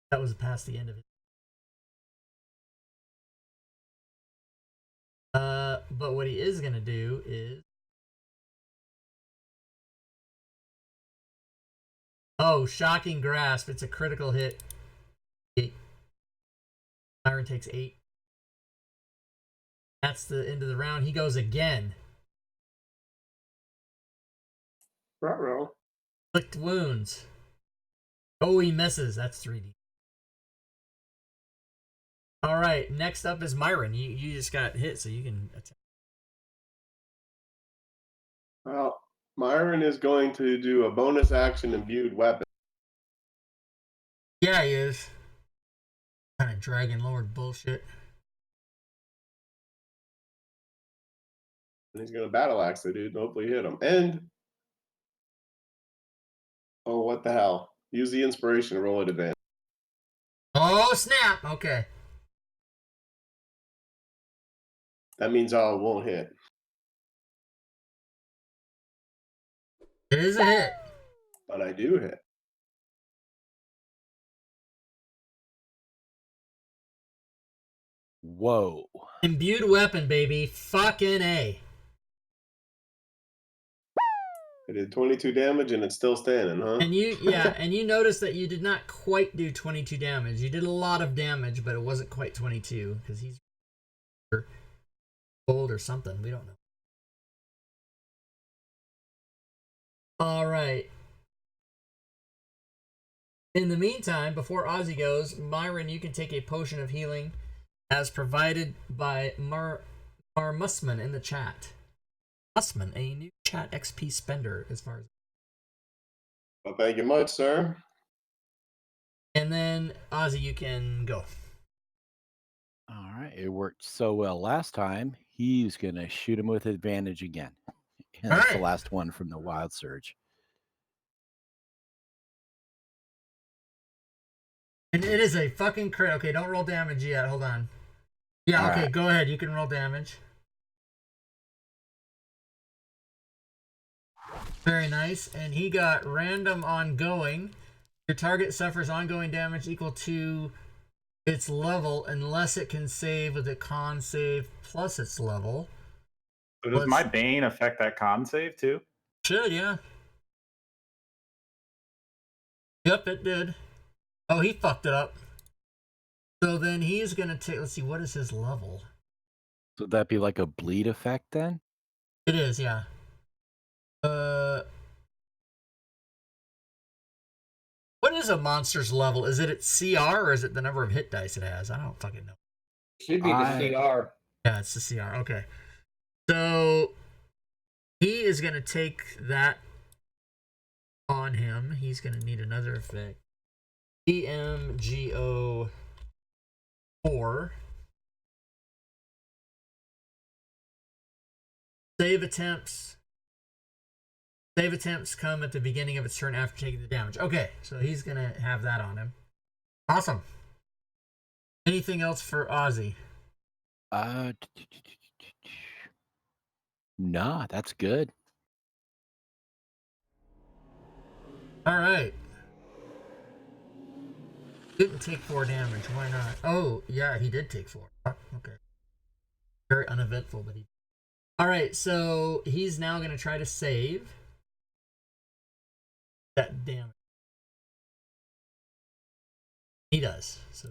That was past the end of it. But what he is gonna do is, oh, shocking grasp. It's a critical hit. 8. Myron takes 8. That's the end of the round. He goes again. Ruh-roh. Inflict wounds. Oh, he misses. That's 3D. All right, next up is Myron. You just got hit, so you can attack. Well, Myron is going to do a bonus action imbued weapon. Yeah, he is. Kind of Dragon Lord bullshit. And he's going to battle axe the dude and hopefully hit him. And, oh, what the hell? Use the inspiration to roll at advantage. Oh, snap. Okay. That means I won't hit. It is a hit. But I do hit. Whoa. Imbued weapon, baby. Fucking A. I did 22 damage and it's still standing, huh? And you notice that you did not quite do 22 damage. You did a lot of damage, but it wasn't quite 22 because he's old or something. We don't know. All right. In the meantime, before Ozzy goes, Myron, you can take a potion of healing as provided by Musman in the chat. Musman, a new chat XP spender as far as. Well, thank you much, sir. And then Ozzy, you can go. All right. It worked so well last time. He's going to shoot him with advantage again. And that's the right. last one from the Wild Surge. And it is a fucking crit. Okay, don't roll damage yet. Hold on. Yeah, All okay, right. go ahead. You can roll damage. Very nice. And he got random ongoing. Your target suffers ongoing damage equal to its level unless it can save with a con save plus its level. So does my Bane affect that con save too? Should, yeah. Yep, it did. Oh, he fucked it up. So then he's gonna take. Let's see, what is his level? So would that be like a bleed effect then? It is, yeah. What is a monster's level? Is it at CR or is it the number of hit dice it has? I don't fucking know. Should be the CR. Yeah, it's the CR. Okay. So he is gonna take that on him. He's gonna need another effect. EMGO4. Save attempts come at the beginning of its turn after taking the damage. Okay, so he's gonna have that on him. Awesome. Anything else for Ozzy? Nah, that's good. All right. Didn't take 4 damage. Why not? Oh, yeah, he did take 4. Okay. Very uneventful, but he. All right, so he's now gonna try to save that damage. He does. So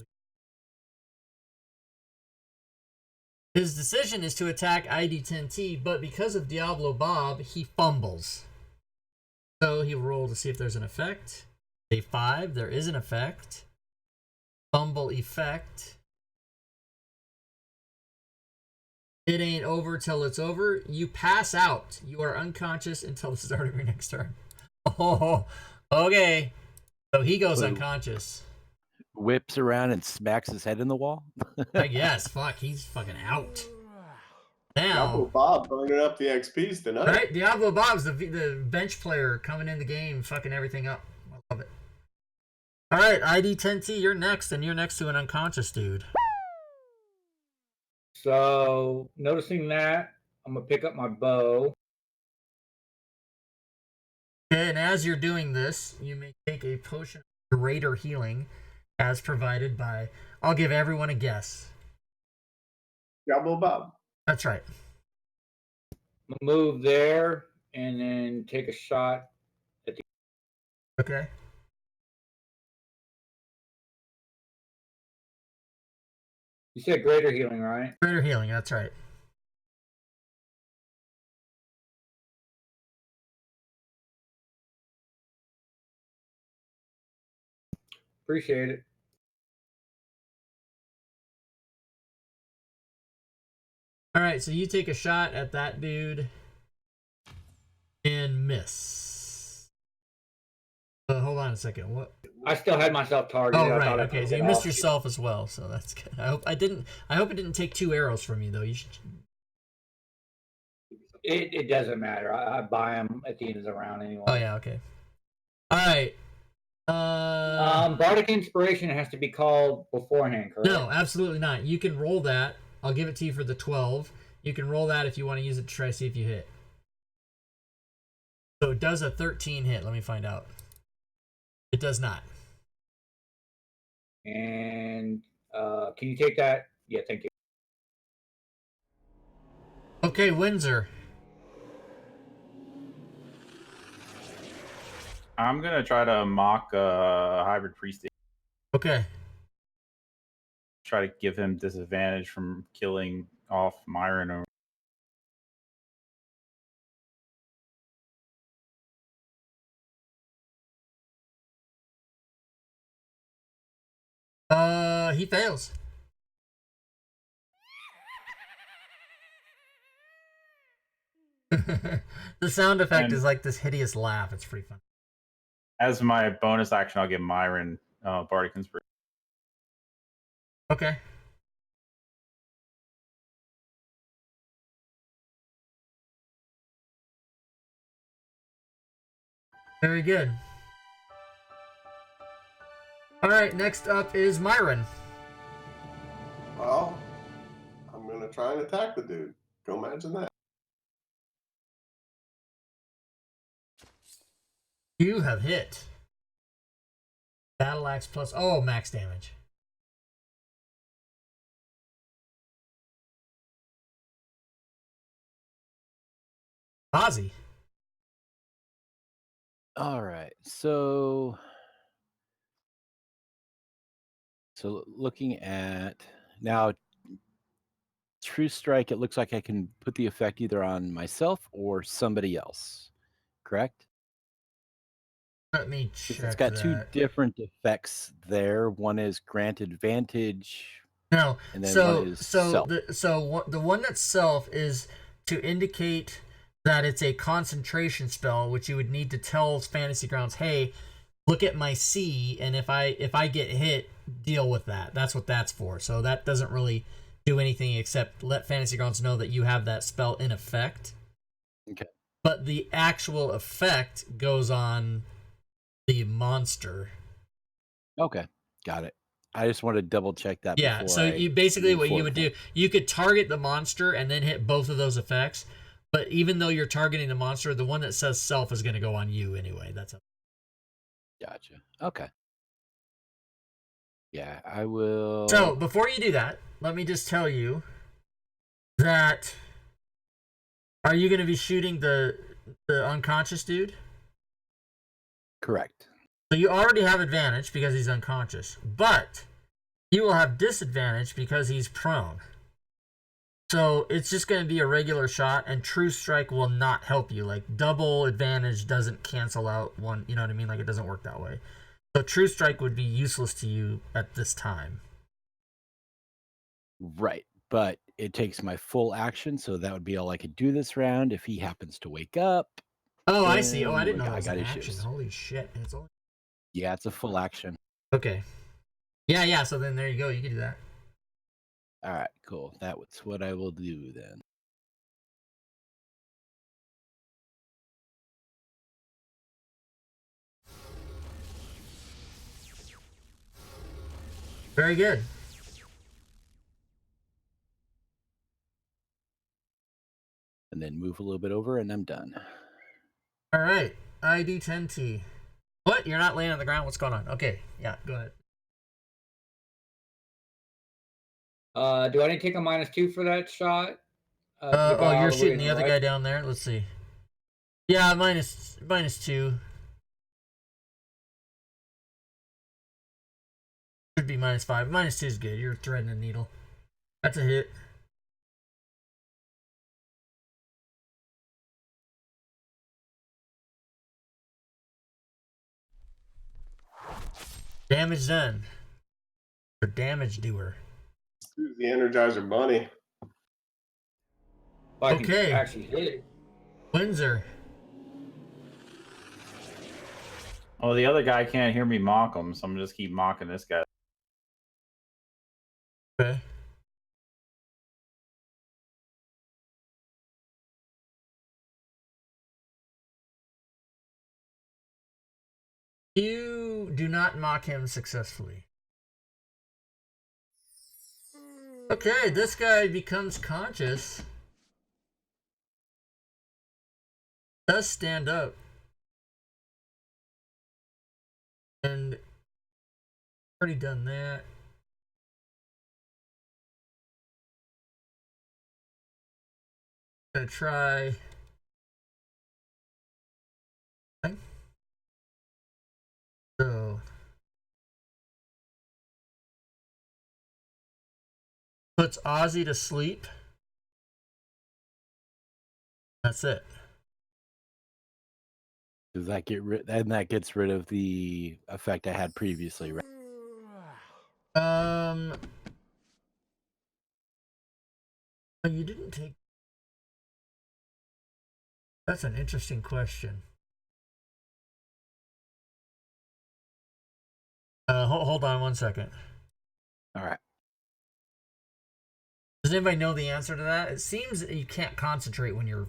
his decision is to attack ID10T, but because of Diablo Bob, he fumbles. So he rolled to see if there's an effect. A 5, there is an effect. Fumble effect. It ain't over till it's over. You pass out. You are unconscious until the start of your next turn. Oh, okay. So he goes unconscious. Whips around and smacks his head in the wall. I guess. Fuck, he's fucking out. Now, Diablo Bob burning up the XPs tonight. right? Diablo Bob's the bench player coming in the game, fucking everything up. I love it. All right, ID10T, you're next, and you're next to an unconscious dude. So, noticing that, I'm going to pick up my bow. Okay, and as you're doing this, you may take a potion of greater healing as provided by, I'll give everyone a guess. Diablo Bob. That's right. Move there and then take a shot. Okay. You said greater healing, right? Greater healing, that's right. Appreciate it. All right, so you take a shot at that dude and miss. Hold on a second. What? I still had myself targeted. Oh, I right. thought I Okay, could so you get missed off. yourself as well, so that's good. I hope it didn't take 2 arrows from you though. You should. It doesn't matter. I buy them at the end of the round anyway. Oh yeah. Okay. All right. Bardic Inspiration has to be called beforehand, correct? No, absolutely not. You can roll that. I'll give it to you for the 12. You can roll that if you want to use it to try to see if you hit. So it does a 13 hit. Let me find out. It does not. And can you take that? Yeah, thank you. Okay, Windsor. I'm gonna try to mock hybrid priest. Okay. Try to give him disadvantage from killing off Myron. He fails. The sound effect is like this hideous laugh. It's pretty fun. As my bonus action, I'll give Myron Bardic Inspiration. Okay. Very good. All right, next up is Myron. Well, I'm going to try and attack the dude. Go imagine that. You have hit. Battle axe plus, oh, max damage. Ozzy. All right. So So looking at now, True Strike, it looks like I can put the effect either on myself or somebody else. Correct? Let me 'Cause check it's got two that. different effects there. One is grant advantage, No, and then so one is so self. the one that's self is to indicate that it's a concentration spell, which you would need to tell Fantasy Grounds, hey, look at my C, and if I get hit, deal with that. That's what that's for. So that doesn't really do anything except let Fantasy Grounds know that you have that spell in effect. Okay. But the actual effect goes on the monster. Okay, got it. I just want to double check that Yeah, before so I you basically move what you would forward. do, you could target the monster and then hit both of those effects. But even though you're targeting the monster, the one that says self is going to go on you anyway. That's Gotcha. Okay. Yeah, I will. So before you do that, let me just tell you that are you going to be shooting the unconscious dude? Correct. So you already have advantage because he's unconscious, but you will have disadvantage because he's prone. So it's just going to be a regular shot, and True Strike will not help you. Like, double advantage doesn't cancel out one, you know what I mean? Like, it doesn't work that way. So True Strike would be useless to you at this time. Right. But it takes my full action, so that would be all I could do this round. If he happens to wake up, Oh, I see. Oh, I then didn't know that I was got an action. issues. Holy shit. And it's only... Yeah, it's a full action. Okay. Yeah, so then there you go. You can do that. All right, cool. That's what I will do then. Very good. And then move a little bit over, and I'm done. All right. ID10T. What? You're not laying on the ground? What's going on? Okay. Yeah, go ahead. Do I need to take a -2 for that shot? To the guy Oh, all you're the way shooting to the other right? guy down there? Let's see. Yeah, minus 2. Should be -5. -2 is good. You're threading a needle. That's a hit. Damage done. Or damage doer. Who's the Energizer Bunny? If I can Okay. actually hit it. Windsor. Well, the other guy can't hear me mock him, so I'm gonna just keep mocking this guy. Okay. You do not mock him successfully. Okay, this guy becomes conscious. Does stand up. And already done that. Gonna try. So puts Ozzy to sleep. That's it. Does that get rid? And that gets rid of the effect I had previously, right? You didn't take. That's an interesting question. Hold on 1 second. All right. Does anybody know the answer to that? It seems that you can't concentrate when you're.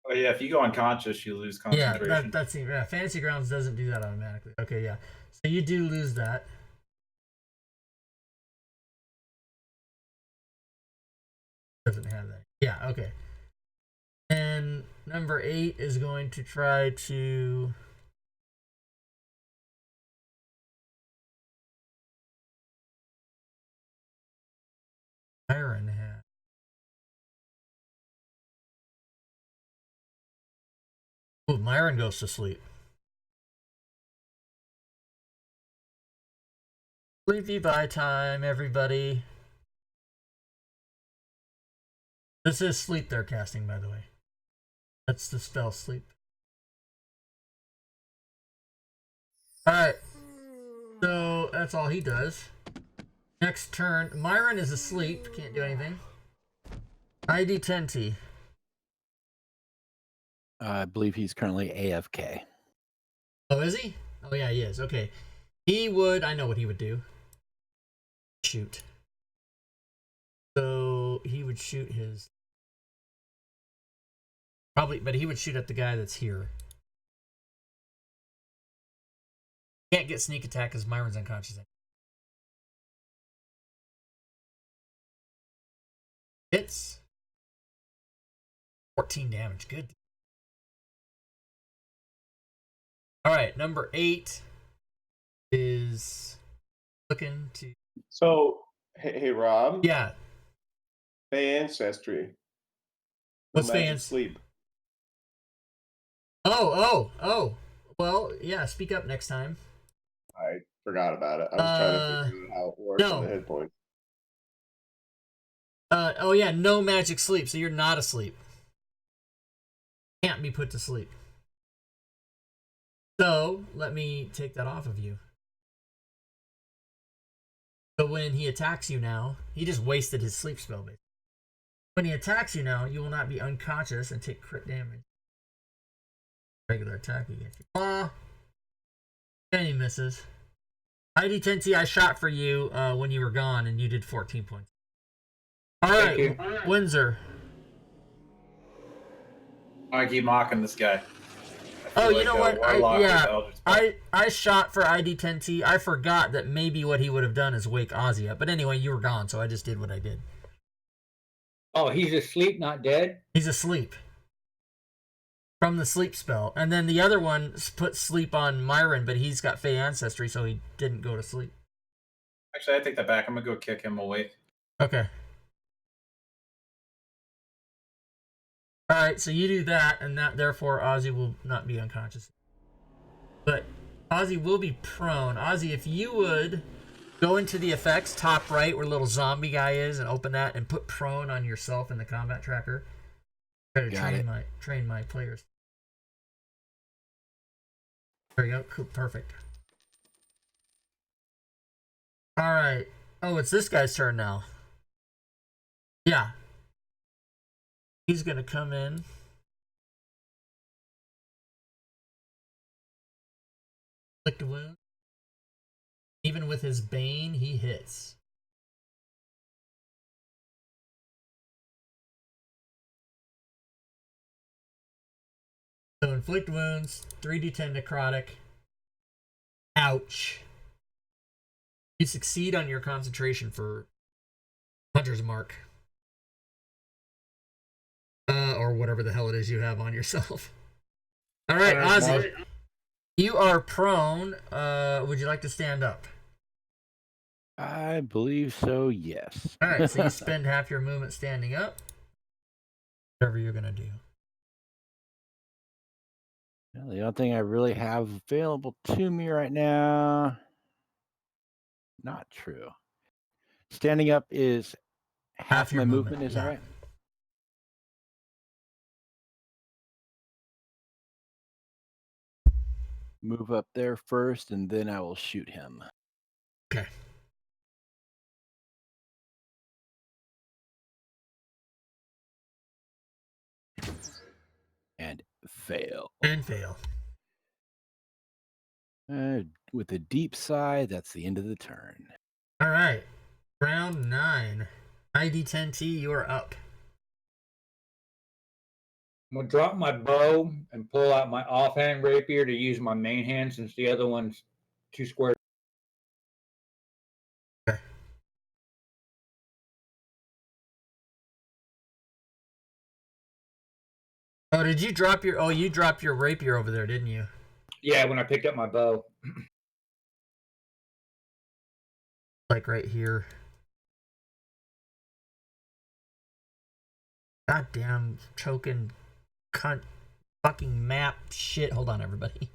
Oh yeah, if you go unconscious, you lose concentration. Yeah, that's yeah. Fantasy Grounds doesn't do that automatically. Okay, yeah. So you do lose that. Doesn't have that. Yeah. Okay. And number 8 is going to try to. Iron hat. Ooh, Myron goes to sleep. Sleepy bye time, everybody. This is sleep they're casting, by the way. That's the spell sleep. Alright. So that's all he does. Next turn. Myron is asleep. Can't do anything. ID 10T. I believe he's currently AFK. Oh, is he? Oh, yeah, he is. Okay. He would. I know what he would do. Shoot. So he would shoot his. Probably, but he would shoot at the guy that's here. Can't get sneak attack because Myron's unconscious. Hits. 14 damage. Good. Alright, number 8 is looking to. So, hey Rob. Yeah. Fey Ancestry. What's Magic fans? Sleep. Oh. Well, yeah, speak up next time. I forgot about it. I was trying to figure out how it works no. on the hit point. Oh yeah, no magic sleep, so you're not asleep. Can't be put to sleep. So, let me take that off of you. So when he attacks you now, he just wasted his sleep spell, basically. When he attacks you now, you will not be unconscious and take crit damage. Regular attack against you. And he misses. ID 10T, I shot for you when you were gone, and you did 14 points. Alright, Windsor. I keep mocking this guy. Oh, you know what? I shot for ID 10T. I forgot that maybe what he would have done is wake Ozzy up. But anyway, you were gone, so I just did what I did. Oh, he's asleep, not dead? He's asleep. From the sleep spell. And then the other one put sleep on Myron, but he's got Fey Ancestry, so he didn't go to sleep. Actually, I take that back. I'm going to go kick him awake. Okay. Alright, so you do that, and that therefore Ozzy will not be unconscious. But Ozzy will be prone. Ozzy, if you would go into the effects, top right, where the little zombie guy is, and open that, and put prone on yourself in the combat tracker. Try to train my players. There you go. Cool. Perfect. Alright. Oh, it's this guy's turn now. Yeah. He's going to come in. Inflict a wound. Even with his Bane, he hits. So inflict wounds, 3d10 necrotic. Ouch. You succeed on your concentration for Hunter's Mark. Or whatever the hell it is you have on yourself. Alright, Ozzy. You are prone. Would you like to stand up? I believe so, yes. Alright, so you spend half your movement standing up. Whatever you're going to do. Well, the only thing I really have available to me right now, not true. Standing up is half my movement, is that right? Move up there first, and then I will shoot him. Okay. And fail. And fail. With a deep sigh, that's the end of the turn. All right. Round 9. ID 10T, you are up. I'm going to drop my bow and pull out my offhand rapier to use my main hand since the other one's 2 squares. Okay. Oh, did you drop your... Oh, you dropped your rapier over there, didn't you? Yeah, when I picked up my bow. Like right here. Goddamn choking cunt fucking map shit. Hold on, everybody.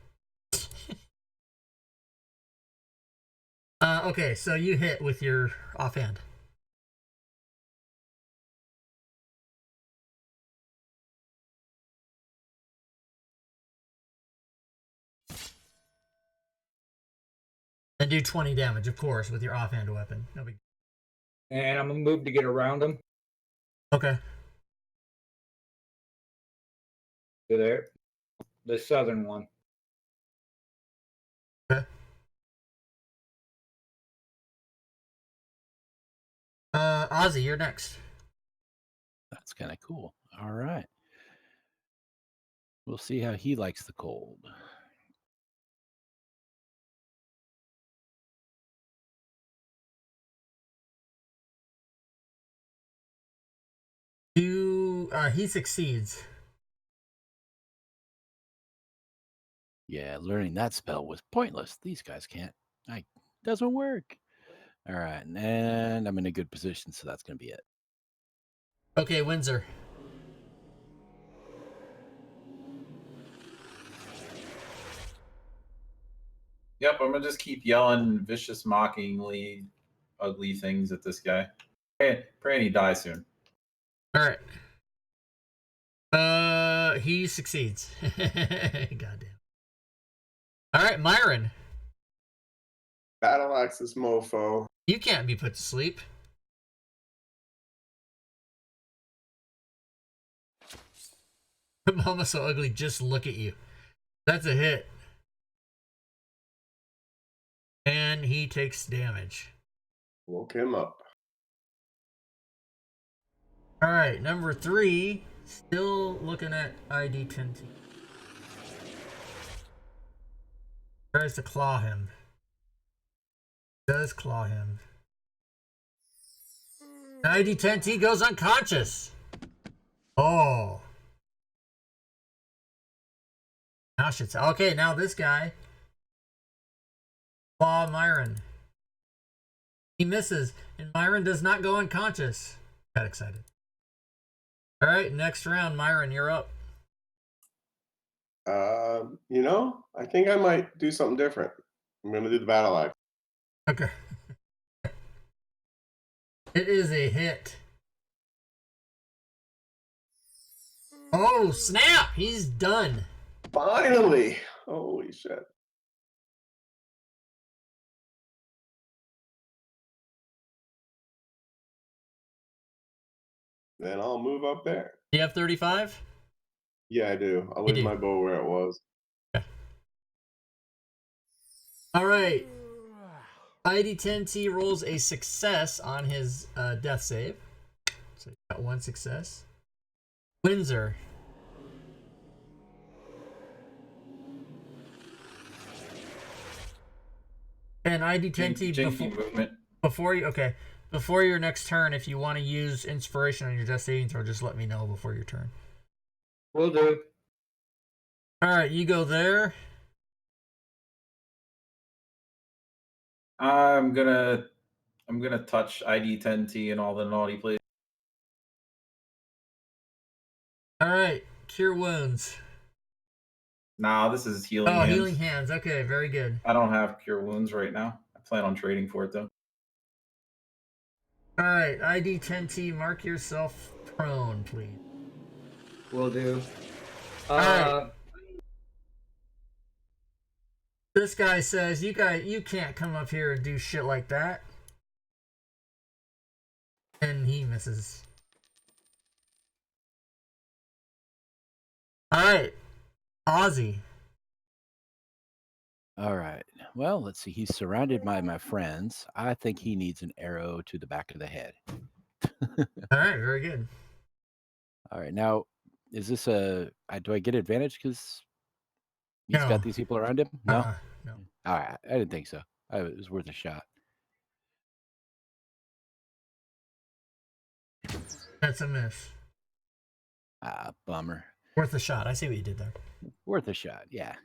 Okay, so you hit with your offhand. And do 20 damage, of course, with your offhand weapon. No big. And I'm gonna move to get around him. Okay. To there. The southern one. Okay. Ozzy, you're next. That's kind of cool. All right. We'll see how he likes the cold. He succeeds. Yeah, learning that spell was pointless. These guys can't. Doesn't work. All right, and I'm in a good position, so that's going to be it. Okay, Windsor. Yep, I'm gonna just keep yelling vicious, mockingly, ugly things at this guy. Praying he dies soon. All right. He succeeds. Goddamn. All right, Myron. Battle axe this mofo. You can't be put to sleep. Mama so ugly, just look at you. That's a hit. And he takes damage. Woke him up. All right, number 3. Still looking at ID 10T. Tries to claw him. Does claw him. ID 10T goes unconscious. Oh. Now shit's okay. Now this guy. Claw Myron. He misses, and Myron does not go unconscious. Got excited. All right, next round, Myron, you're up. I think I might do something different. I'm gonna do the battle axe. Okay. It is a hit. Oh, snap! He's done. Finally! Holy shit. Then I'll move up there. Do you have 35? Yeah, I do. I'll You leave do. my bow where it was. All right. ID10T rolls a success on his death save. So he got 1 success. Windsor. And ID10T Janky movement. before your next turn, if you want to use inspiration on your death saving throw, just let me know before your turn. Will do. All right, you go there. I'm gonna touch ID 10T and all the naughty plays. All right, cure wounds. Nah, this is healing. Oh, hands. healing hands. Okay, very good. I don't have cure wounds right now. I plan on trading for it though. All right, ID 10T, mark yourself prone, please. Will do. right. This guy says, you can't come up here and do shit like that. And he misses. All right, Ozzy. All right. Well, let's see. He's surrounded by my friends. I think he needs an arrow to the back of the head. All right, very good. All right. Now, is this do I get advantage because he's No. got these people around him? No. No. All right. I didn't think so. It was worth a shot. That's a miss. Bummer. Worth a shot. I see what you did there. Worth a shot. Yeah.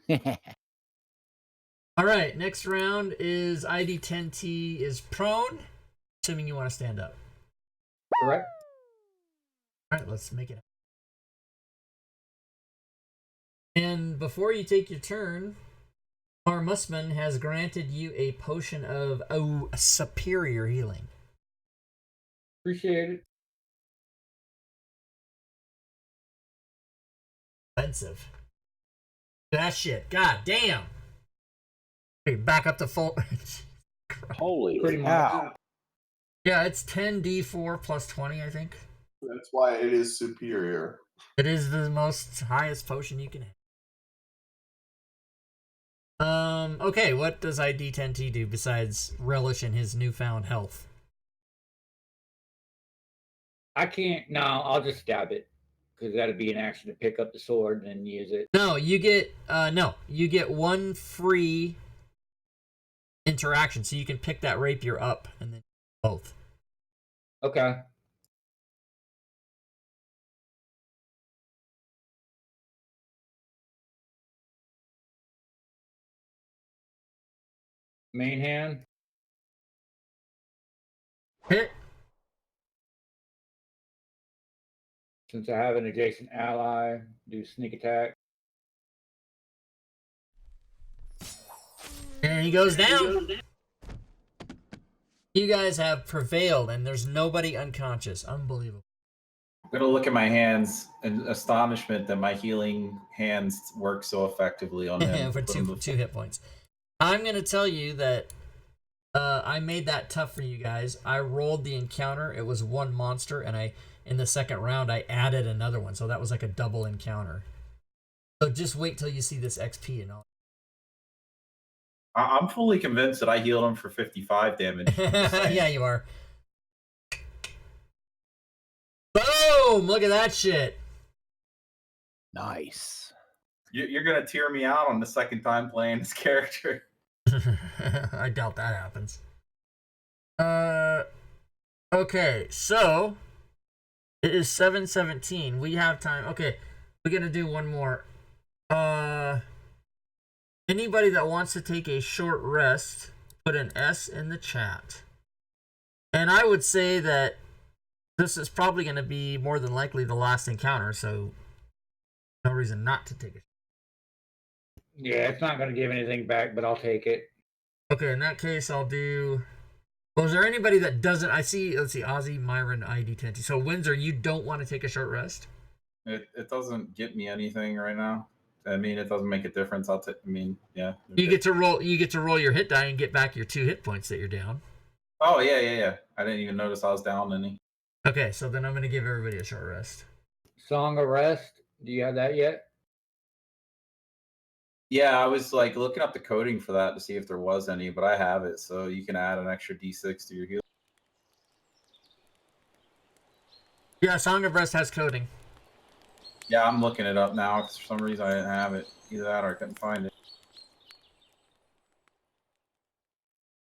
All right, next round is ID 10T is prone, assuming you want to stand up. Correct. All right, let's make it. And before you take your turn, Musman has granted you a potion of superior healing. Appreciate it. Expensive. That shit. God damn. Okay, back up to full. Holy Pretty cow. much. Yeah, it's 10d4 plus 20, I think. That's why it is superior. It is the most highest potion you can have. Okay, what does ID10T do besides relish in his newfound health? I can't. No, I'll just stab it because that'd be an action to pick up the sword and use it. No, you get one free interaction, so you can pick that rapier up and then both. Okay. Main hand. Hit. Since I have an adjacent ally, do sneak attack. And he goes down. You guys have prevailed, and there's nobody unconscious. Unbelievable. I'm gonna look at my hands in astonishment that my healing hands work so effectively on him. For two hit points. I'm gonna tell you that I made that tough for you guys. I rolled the encounter. It was one monster, and in the second round I added another one, so that was like a double encounter. So just wait till you see this XP and all. I'm fully convinced that I healed him for 55 damage. Yeah, you are. Boom! Look at that shit. Nice. You're gonna tear me out on the second time playing this character. I doubt that happens. Okay, so it is 7:17. We have time. Okay, we're gonna do one more. Anybody that wants to take a short rest, put an S in the chat. And I would say that this is probably going to be more than likely the last encounter, so no reason not to take it. Yeah, it's not going to give anything back, but I'll take it. Okay, in that case, I'll do... Well, is there anybody that doesn't... let's see, Ozzy, Myron, ID10. So, Windsor, you don't want to take a short rest? It doesn't get me anything right now. I mean, it doesn't make a difference. Yeah. You get to roll your hit die and get back your 2 hit points that you're down. Oh, yeah. I didn't even notice I was down any. Okay, so then I'm going to give everybody a short rest. Song of Rest. Do you have that yet? Yeah, I was like looking up the coding for that to see if there was any, but I have it, so you can add an extra D6 to your heal. Yeah, Song of Rest has coding. Yeah, I'm looking it up now. For some reason, I didn't have it. Either that or I couldn't find it.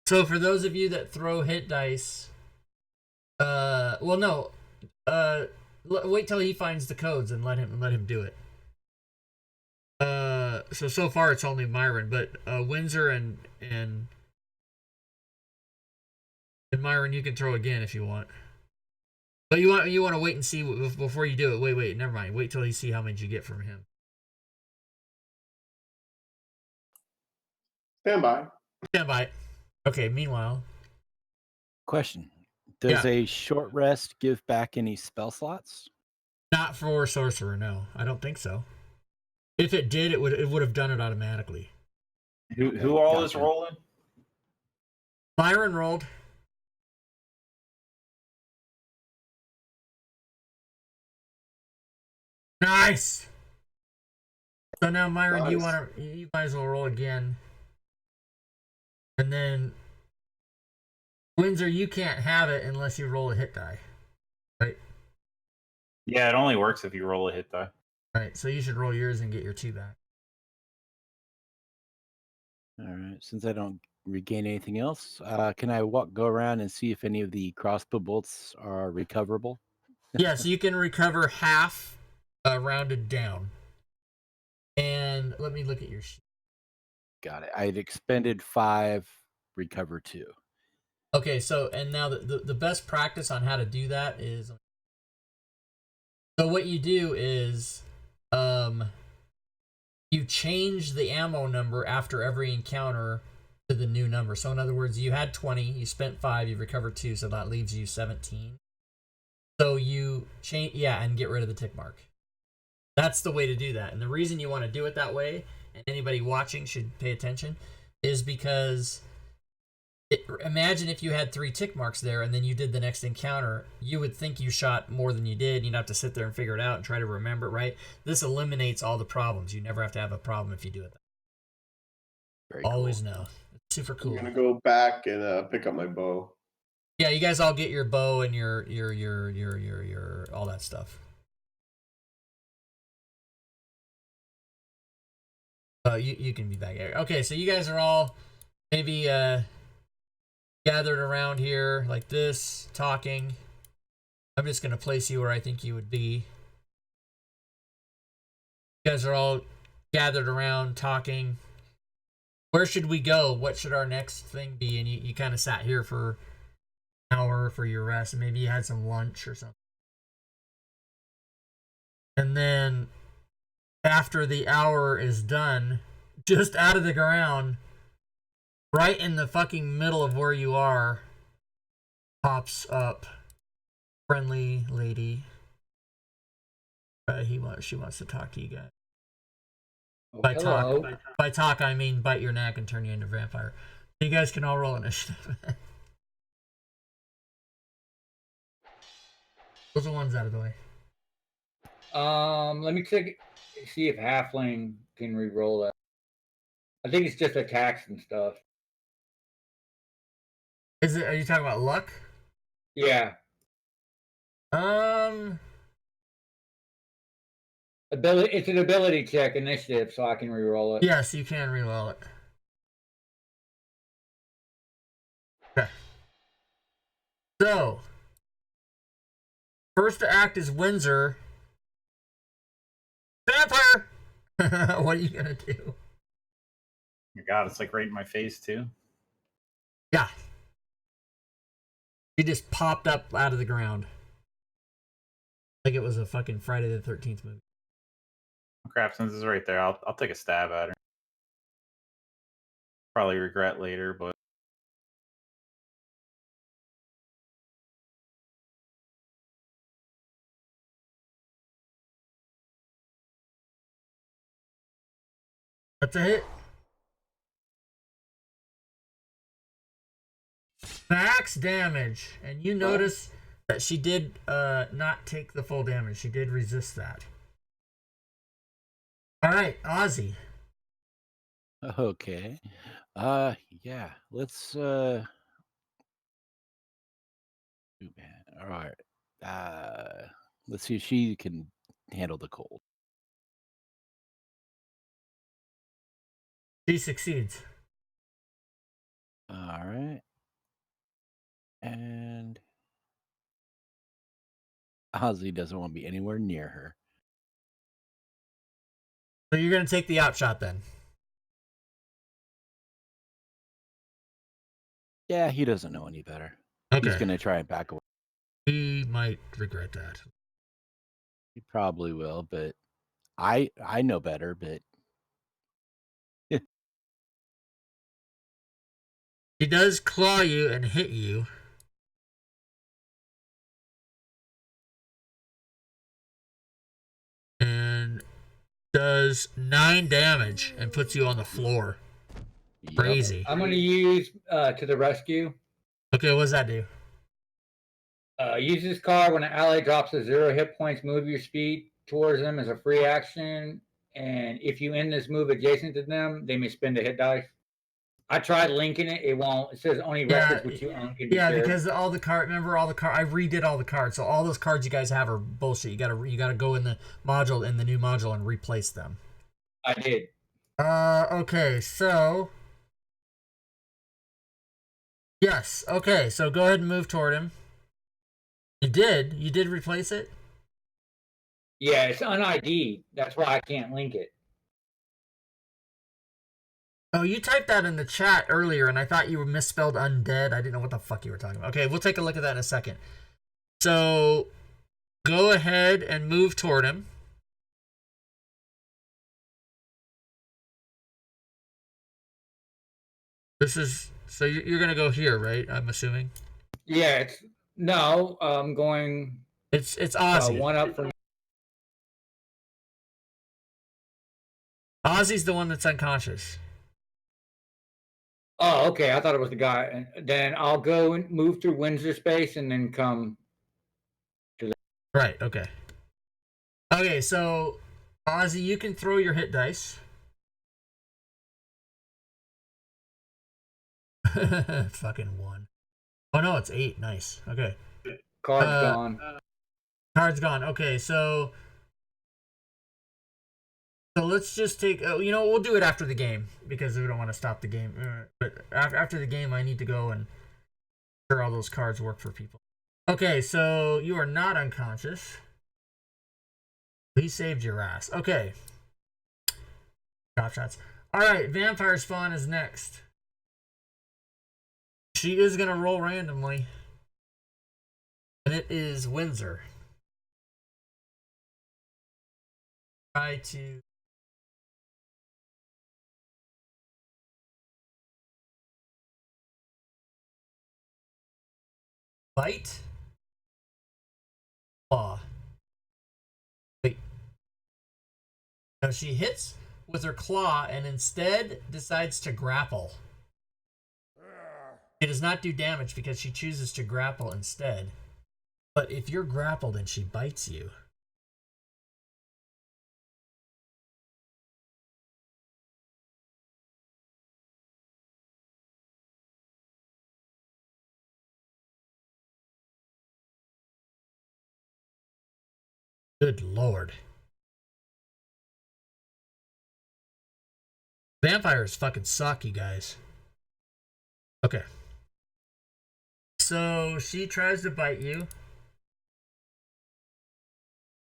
So for those of you that throw hit dice, wait till he finds the codes and let him do it. So far it's only Myron, but Windsor and Myron, you can throw again if you want. But you want to wait and see before you do it. Wait, never mind. Wait till you see how many you get from him. Stand by. Stand by. Okay. Meanwhile, Question. Does a short rest give back any spell slots? not for sorcerer. No, I don't think so. If it did, it would have done it automatically. Who all is Gotcha. rolling? Myron rolled. Nice. So now, Myron, you might as well roll again. And then Windsor, you can't have it unless you roll a hit die. Right? Yeah, it only works if you roll a hit die. Right. So you should roll yours and get your 2 back. All right. Since I don't regain anything else, can I go around and see if any of the crossbow bolts are recoverable? Yeah, so you can recover half rounded down. And let me look at your sheet. Got it. I'd expended 5, recover 2. Okay, so and now the best practice on how to do that is, so what you do is you you change the ammo number after every encounter to the new number. So in other words, you had 20, you spent 5, you recovered 2, so that leaves you 17. So you change, and get rid of the tick mark. That's the way to do that. And the reason you want to do it that way, and anybody watching should pay attention, is because imagine if you had 3 tick marks there and then you did the next encounter, you would think you shot more than you did. You'd have to sit there and figure it out and try to remember, right? This eliminates all the problems. You never have to have a problem if you do it. Very Always cool. know. It's super I'm cool. gonna go back and pick up my bow. Yeah, you guys all get your bow and your all that stuff. You can be back here. Okay, so you guys are all maybe gathered around here like this, talking. I'm just gonna place you where I think you would be. You guys are all gathered around talking. Where should we go? What should our next thing be? And you kind of sat here for an hour for your rest, and maybe you had some lunch or something. And then after the hour is done, just out of the ground, right in the fucking middle of where you are, pops up friendly lady. She wants to talk to you guys. By talk, I mean bite your neck and turn you into a vampire. You guys can all roll initiative. Those are ones out of the way. Let me see if Halfling can re-roll that. I think it's just attacks and stuff. Are you talking about luck? Yeah. It's an ability check initiative, so I can re-roll it. Yes, you can re-roll it. Okay. So, first to act is Windsor. Vampire! What are you gonna do? Oh my God, it's like right in my face too. Yeah. He just popped up out of the ground. Like it was a fucking Friday the 13th movie. Oh, crap, since it's right there, I'll take a stab at her. Probably regret later, but That's a hit. Max damage. And you notice that she did not take the full damage. She did resist that. Alright, Ozzy. Okay. Yeah. Let's Ooh, man. All right. Let's see if she can handle the cold. She succeeds. All right. And Ozzy doesn't want to be anywhere near her. So you're going to take the op shot then? Yeah, he doesn't know any better. Okay. He's going to try and back away. He might regret that. He probably will, but I know better, but He does claw you and hit you. And does 9 damage and puts you on the floor. yep. Crazy. I'm going to use to the rescue. Okay, what does that do? Use this card when an ally drops to 0 hit points. Move your speed towards them as a free action, and if you end this move adjacent to them, they may spend a hit dice. I tried linking it; it won't. It says only records which you own can be shared. Because all the card. Remember all the card. I redid all the cards, so all those cards you guys have are bullshit. You gotta go in the new module and replace them. I did. Okay, so yes. Okay, so go ahead and move toward him. You did replace it? Yeah, it's un-ID'd. That's why I can't link it. Oh, you typed that in the chat earlier, and I thought you were misspelled undead. I didn't know what the fuck you were talking about. Okay, we'll take a look at that in a second. So, go ahead and move toward him. This is so you're gonna go here, right? I'm assuming. Yeah, I'm going It's Ozzy. one up from. Ozzy's the one that's unconscious. Oh, okay. I thought it was the guy. And then I'll go and move through Windsor space and then come. Right. Okay. Okay. So, Ozzy, you can throw your hit dice. Fucking 1. Oh no, it's 8. Nice. Okay. Card's gone. Card's gone. Okay. So let's just take. We'll do it after the game because we don't want to stop the game. But after the game, I need to go and sure all those cards work for people. Okay, so you are not unconscious. We saved your ass. Okay. Drop shots. All right, Vampire Spawn is next. She is gonna roll randomly, and it is Windsor. Try to. Bite? Claw. Wait. No, she hits with her claw and instead decides to grapple. She does not do damage because she chooses to grapple instead. But if you're grappled and she bites you. Good lord. Vampires fucking suck, you guys. Okay. So she tries to bite you.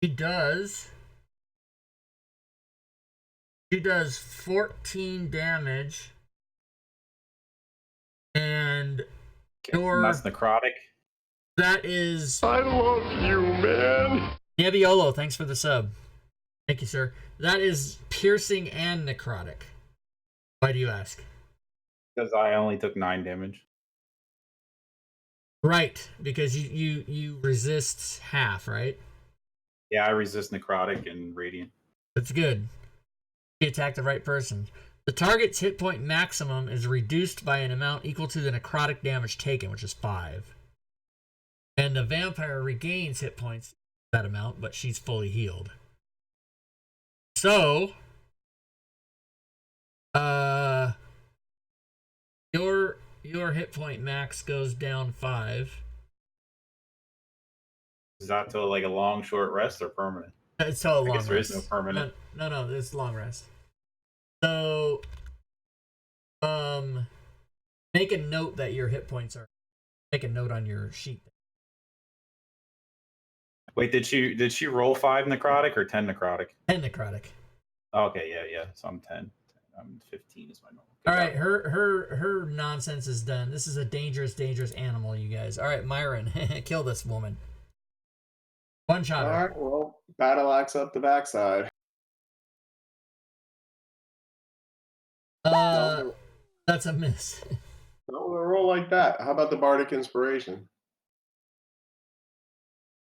She does 14 damage. And And that's necrotic. that is I love you, man. Nebbiolo, thanks for the sub. Thank you, sir. That is piercing and necrotic. Why do you ask? Because I only took 9 damage. Right, because you resist half, right? Yeah, I resist necrotic and radiant. That's good. You attack the right person. The target's hit point maximum is reduced by an amount equal to the necrotic damage taken, which is 5. And the vampire regains hit points that amount, but she's fully healed. So, your hit point max goes down 5. Is that to like a long, short rest or permanent? It's till a long I guess there rest. is no permanent. No, it's long rest. So, make a note that your hit points are. Make a note on your sheet. Wait, did she roll 5 necrotic or 10 necrotic? 10 necrotic. Okay, yeah. So I'm 10. I'm 15 is my normal. All right, her nonsense is done. This is a dangerous animal, you guys. All right, Myron, kill this woman. One shot. All right, well, battle axe up the backside. That's a miss. Don't roll like that. How about the bardic inspiration?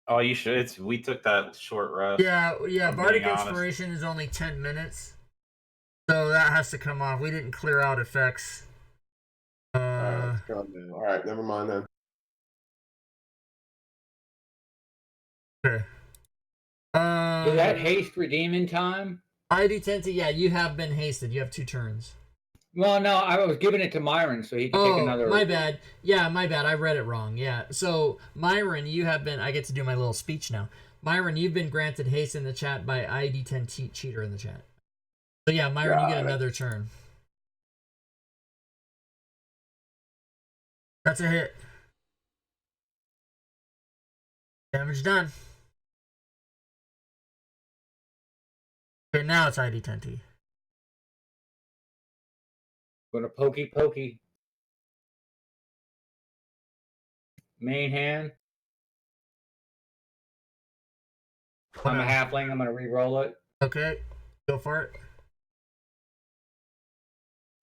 Oh, you should. We took that short rest. Yeah. I'm Bardic being honest. Inspiration is only 10 minutes, so that has to come off. We didn't clear out effects. All right, never mind then. Okay. Is that haste redeeming time? ID Tenta, yeah, you have been hasted. You have 2 turns. Well, no, I was giving it to Myron so he could take another. My bad. Yeah, my bad. I read it wrong. Yeah. So, Myron, you have been. I get to do my little speech now. Myron, you've been granted haste in the chat by ID10 Cheater in the chat. So, yeah, Myron, you get another turn. That's a hit. Damage done. Okay, now it's ID10T. Gonna pokey. Main hand. I'm a halfling. I'm gonna re-roll it. Okay, go for it.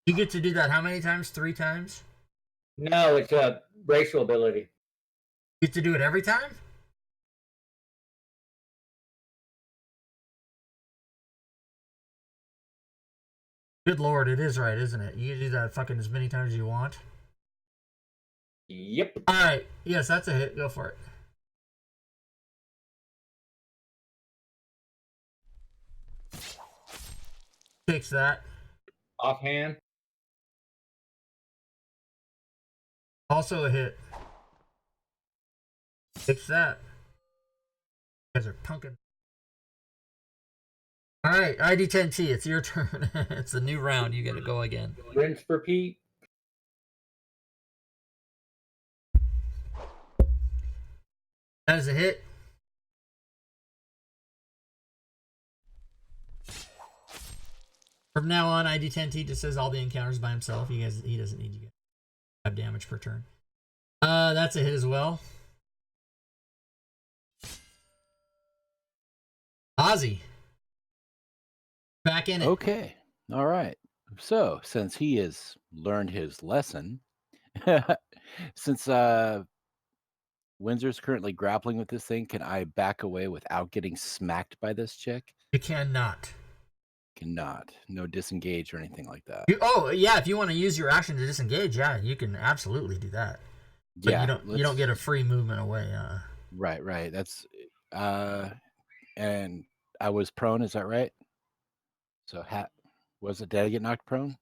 You get to do that how many times? 3 times? No, it's a racial ability. You get to do it every time? Good lord, it is right, isn't it? You can do that fucking as many times as you want. Yep. Alright, yes, that's a hit. Go for it. Takes that. Offhand. Also a hit. Takes that. You guys are punking. Alright, ID10T, it's your turn. It's a new round. You gotta go again. Rinse, repeat. That is a hit. From now on, ID10T just says all the encounters by himself. He doesn't need you to have damage per turn. That's a hit as well. Ozzy. Back in it. Okay. All right. So, since he has learned his lesson, since Windsor's currently grappling with this thing, can I back away without getting smacked by this chick? You cannot. Cannot. No disengage or anything like that. Oh, yeah, if you want to use your action to disengage, yeah, you can absolutely do that. But Yeah. you don't get a free movement away. Right. That's and I was prone, is that right? So did I get knocked prone?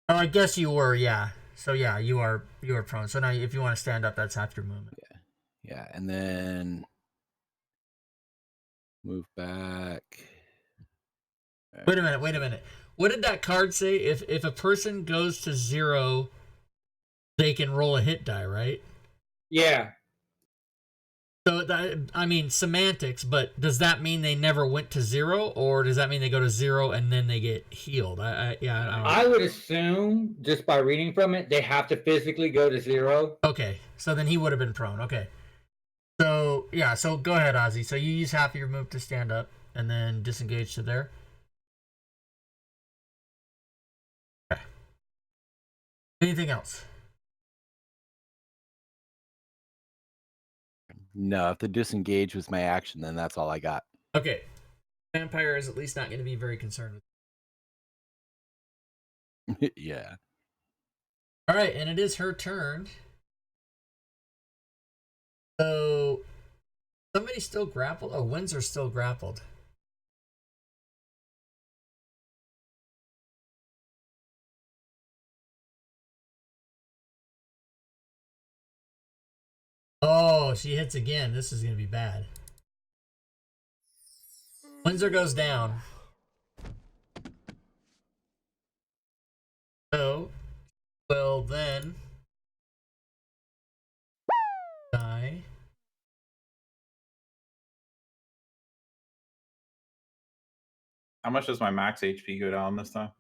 Oh, I guess you were, yeah. So yeah, you are prone. So now if you want to stand up, that's half your movement. Yeah, and then move back. Wait a minute. What did that card say? If a person goes to 0, they can roll a hit die, right? Yeah. So that, I mean, semantics, but does that mean they never went to 0, or does that mean they go to 0 and then they get healed? I don't know. I would assume, just by reading from it, they have to physically go to 0. Okay, so then he would have been prone. Okay. So, yeah, so go ahead, Ozzy. So you use half of your move to stand up and then disengage to there. Okay. Anything else? No, if the disengage was my action, then that's all I got. Okay. Vampire is at least not going to be very concerned with. Yeah. All right, and it is her turn. So somebody's still grappled. Oh, Windsor's still grappled. Oh, she hits again. This is going to be bad. Windsor goes down. So, will then die. How much does my max HP go down this time?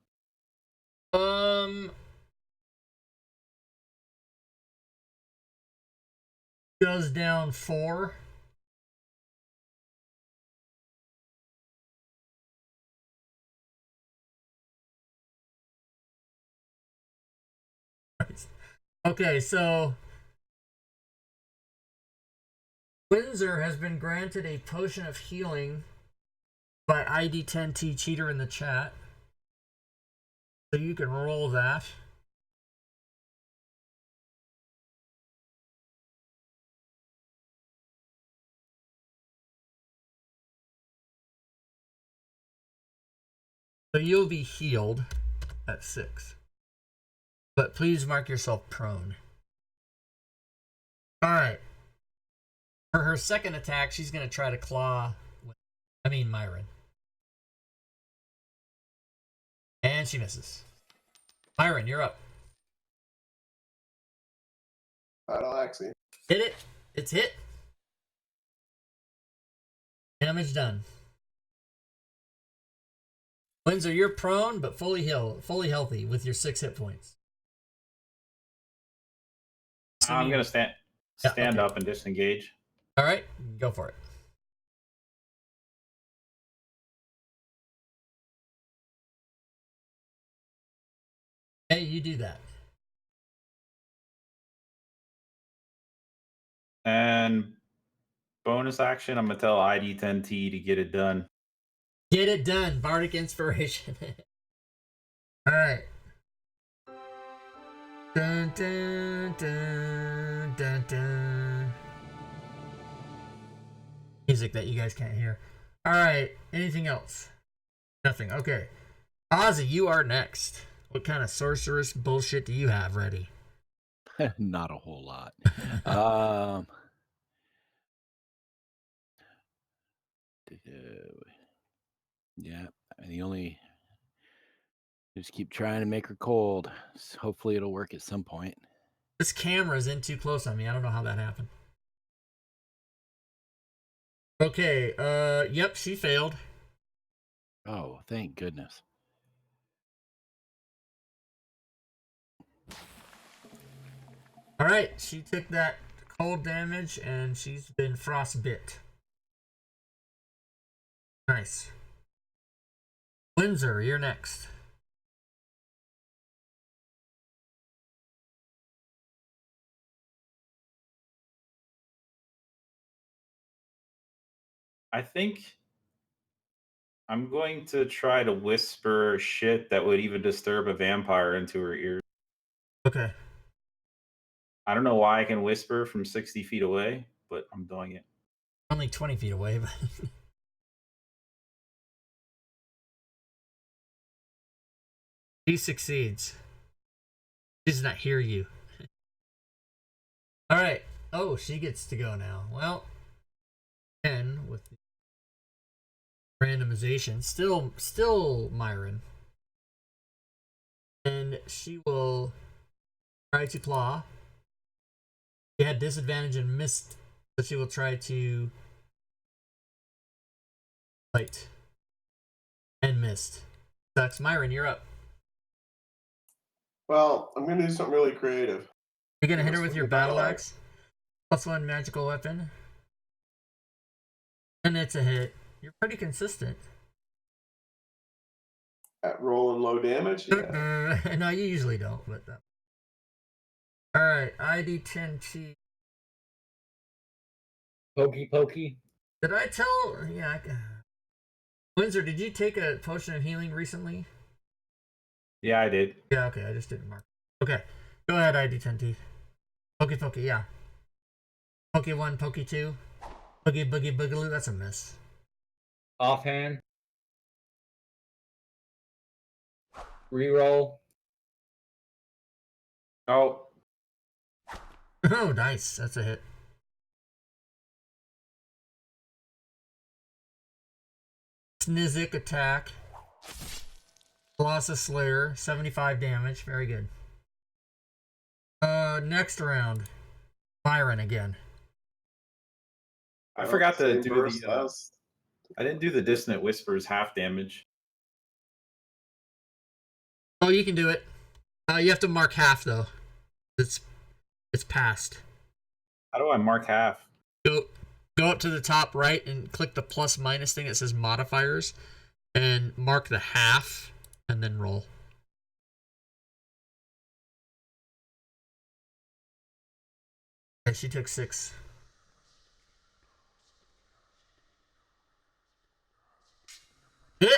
Goes down 4. Okay, so Windsor has been granted a potion of healing by ID10T Cheater in the chat. So you can roll that. So you'll be healed at 6. But please mark yourself prone. Alright. For her second attack, she's going to try to claw... Myron. And she misses. Myron, you're up. Battle Axie. Hit it. It's hit. Damage done. Windsor, you're prone, but fully healthy with your 6 hit points. I'm going to stand up and disengage. All right, go for it. Okay, you do that. And bonus action, I'm gonna tell ID10T to get it done. Get it done. Bardic Inspiration. All right. Dun, dun, dun, dun, dun. Music that you guys can't hear. All right. Anything else? Nothing. Okay. Ozzy, you are next. What kind of sorceress bullshit do you have ready? Not a whole lot. Yeah, and the only just keep trying to make her cold. Hopefully, it'll work at some point. This camera's in too close on me. I don't know how that happened. Okay. Yep. She failed. Oh, thank goodness. All right. She took that cold damage and she's been frostbit. Nice. Windsor, you're next. I think I'm going to try to whisper shit that would even disturb a vampire into her ears. Okay. I don't know why I can whisper from 60 feet away, but I'm doing it. Only 20 feet away, but. She succeeds. She does not hear you. All right. Oh, she gets to go now. Well, 10 with the randomization. Still Myron. And she will try to claw. She had disadvantage and missed, so she will try to bite. And missed. Sucks. Myron, you're up. Well, I'm gonna do something really creative. You're gonna hit her Yes, with your battle axe. +1 magical weapon. And it's a hit. You're pretty consistent. At rolling low damage. Yeah. No, you usually don't, but alright, ID10T. Pokey. Did I tell? Yeah. Windsor, did you take a potion of healing recently? Yeah, I did. Yeah, okay, I just didn't mark. Okay, go ahead, ID10T. Pokey, yeah. Pokey 1, Pokey 2. Boogie Boogaloo, that's a miss. Offhand. Reroll. Oh, Oh, nice, that's a hit. Snizik attack. Colossus Slayer, 75 damage, very good. Next round. Byron again. I forgot to Same do burst the. as- I didn't do the dissonant whispers half damage. Oh, you can do it. You have to mark half though. It's past. How do I mark half? Go up to the top right and click the plus minus thing that says modifiers and mark the half and then roll. Okay, she took 6. Hit!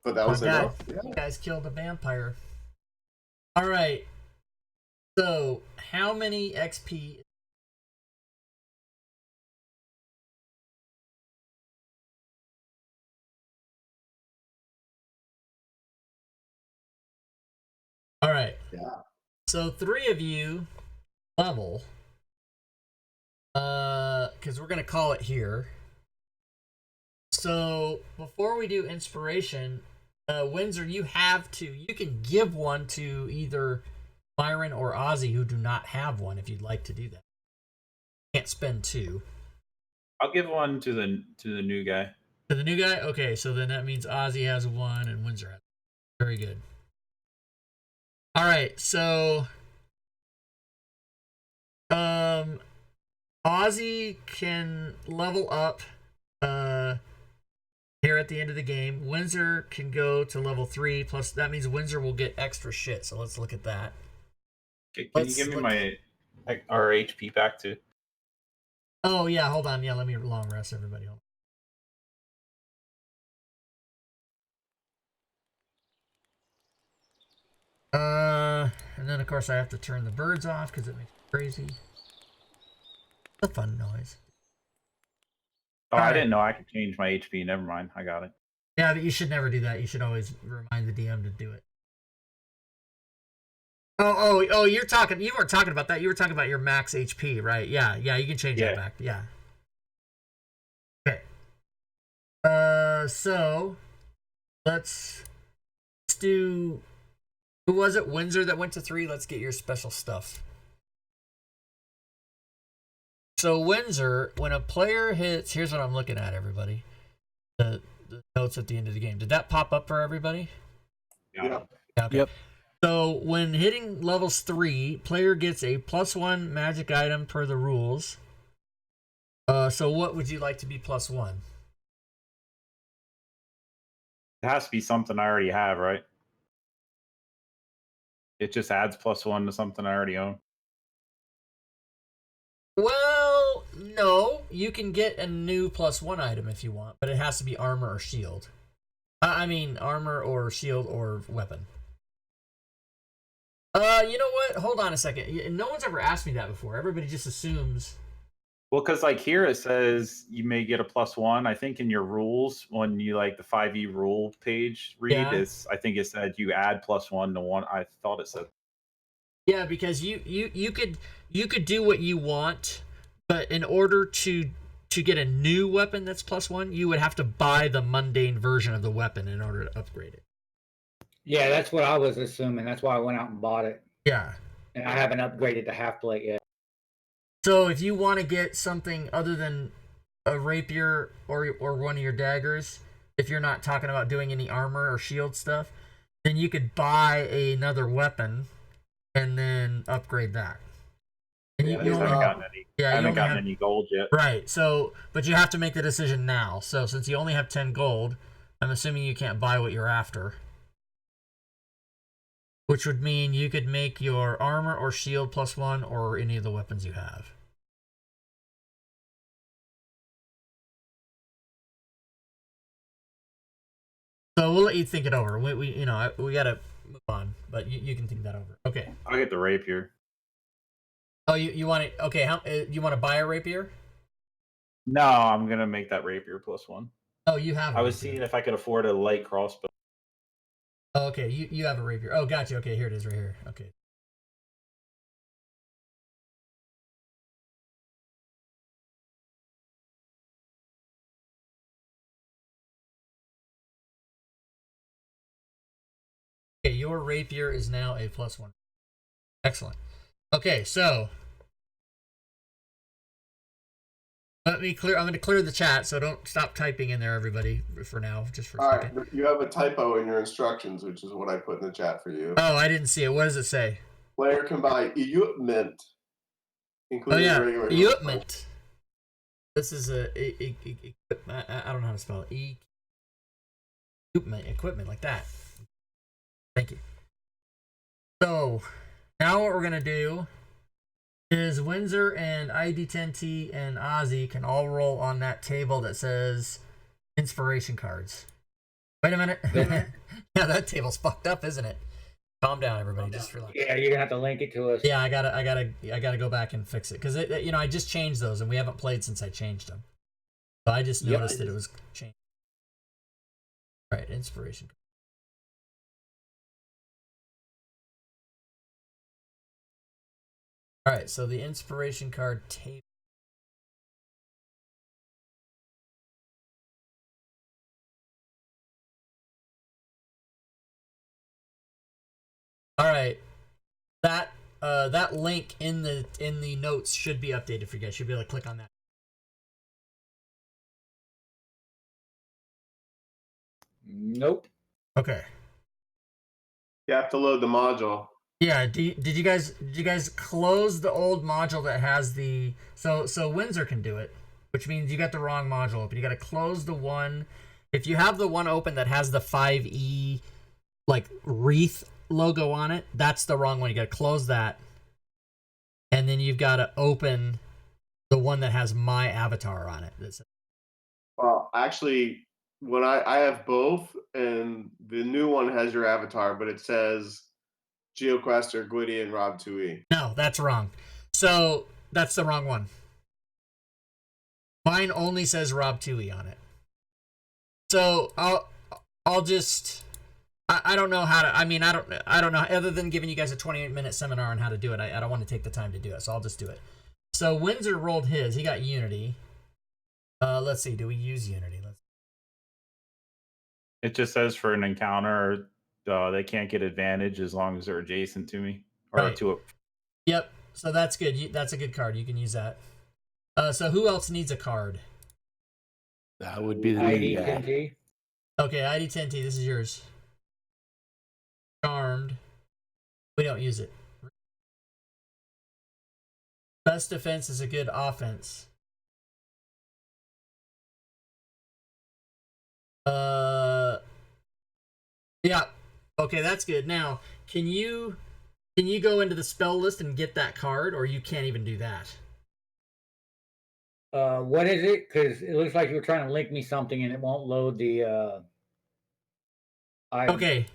But that was Okay. enough. Yeah. You guys killed a vampire. Alright. So, how many XP? Alright. Yeah. So 3 of you level. Because we're gonna call it here. So before we do inspiration, Windsor, you can give one to either Byron or Ozzy who do not have one if you'd like to do that. Can't spend 2. I'll give one to the new guy. To the new guy? Okay, so then that means Ozzy has 1 and Windsor has 1. Very good. Alright, so Ozzy can level up. Here, player at the end of the game. Windsor can go to level 3, plus that means Windsor will get extra shit. So let's look at that. Can you Let's give me look- our HP back too? Oh yeah, hold on. Yeah, let me long rest everybody. Hold on. And then of course I have to turn the birds off because it makes me crazy. It's a fun noise. Oh, All I right. didn't know I could change my HP. Never mind. I got it. Yeah, but you should never do that. You should always remind the DM to do it. Oh, you weren't talking about that. You were talking about your max HP, right? Yeah, you can change that Yeah. back. Yeah. Okay. So let's do, who was it? Windsor that went to 3. Let's get your special stuff. So Windsor, when a player hits, here's what I'm looking at, everybody. The notes at the end of the game. Did that pop up for everybody? Yeah. Yeah. Yeah, okay. Yep. So when hitting levels 3, player gets a +1 magic item per the rules. So what would you like to be +1? It has to be something I already have, right? It just adds +1 to something I already own. Well, no. You can get a new +1 item if you want, but it has to be armor or shield. I mean, armor or shield or weapon. You know what? Hold on a second. No one's ever asked me that before. Everybody just assumes. Well, because like here it says you may get a +1. I think in your rules, when you like the 5e rule page read, Yeah. I think it said you add +1 to one. I thought it said. Yeah, because you could do what you want, but in order to get a new weapon that's +1, you would have to buy the mundane version of the weapon in order to upgrade it. Yeah, that's what I was assuming. That's why I went out and bought it. Yeah. And I haven't upgraded to half plate yet. So if you want to get something other than a rapier or one of your daggers, if you're not talking about doing any armor or shield stuff, then you could buy another weapon and then upgrade that. And Yeah, I you haven't only, gotten any. yeah, I you haven't only gotten have, any gold yet. right. So, but you have to make the decision now. So since you only have 10 gold, I'm assuming you can't buy what you're after. Which would mean you could make your armor or shield +1 or any of the weapons you have. So we'll let you think it over. We gotta move on, but you can think that over. Okay. I'll get the rapier. Oh, you want it? Okay. How you want to buy a rapier? No, I'm gonna make that rapier +1. Oh, you have. I was seeing if I could afford a light crossbow. Oh, okay. You have a rapier. Oh, gotcha. Okay, here it is, right here. Okay. Okay, your rapier is now a +1. Excellent. Okay, so let me clear. I'm going to clear the chat, so don't stop typing in there, everybody, for now, just for a All second. right, you have a typo in your instructions, which is what I put in the chat for you. Oh, I didn't see it. What does it say? Player can buy equipment, Oh including yeah, regular equipment. This is I don't know how to spell it. Equipment like that. Thank you. So now what we're gonna do is Windsor and ID10T and Ozzy can all roll on that table that says inspiration cards. Wait a minute. Yeah, that table's fucked up, isn't it? Calm down, everybody. Just relax. Yeah, you're gonna have to link it to us. Yeah, I gotta go back and fix it because I just changed those and we haven't played since I changed them. So I just noticed that it was changed. All right, inspiration. All right, so the inspiration card table. All right, that link in the notes should be updated for you guys. Should be able to click on that. Nope. Okay. You have to load the module. Yeah. Did you guys close the old module that has the so Windsor can do it, which means you got the wrong module open. You got to close the one If you have the one open that has the 5e like wreath logo on it, that's the wrong one. You got to close that, and then you've got to open the one that has my avatar on it. Well, actually, when I have both, and the new one has your avatar, but it says GeoQuest or Gwydion Rob 2E. No, that's wrong. So that's the wrong one. Mine only says Rob 2E on it. So I'll just I don't know how to. I mean, I don't know other than giving you guys a 28-minute seminar on how to do it. I don't want to take the time to do it, so I'll just do it. So Windsor rolled his. He got Unity. Let's see. Do we use Unity? It just says for an encounter, they can't get advantage as long as they're adjacent to me or Right. to a. Yep. So that's good. That's a good card. You can use that. So who else needs a card? That would be the ID new guy. 10T. Okay, ID10T. This is yours. Charmed. We don't use it. Best defense is a good offense. Yeah. Okay, that's good. Now, can you go into the spell list and get that card, or you can't even do that? What is it? Because it looks like you were trying to link me something and it won't load the. Item. Okay,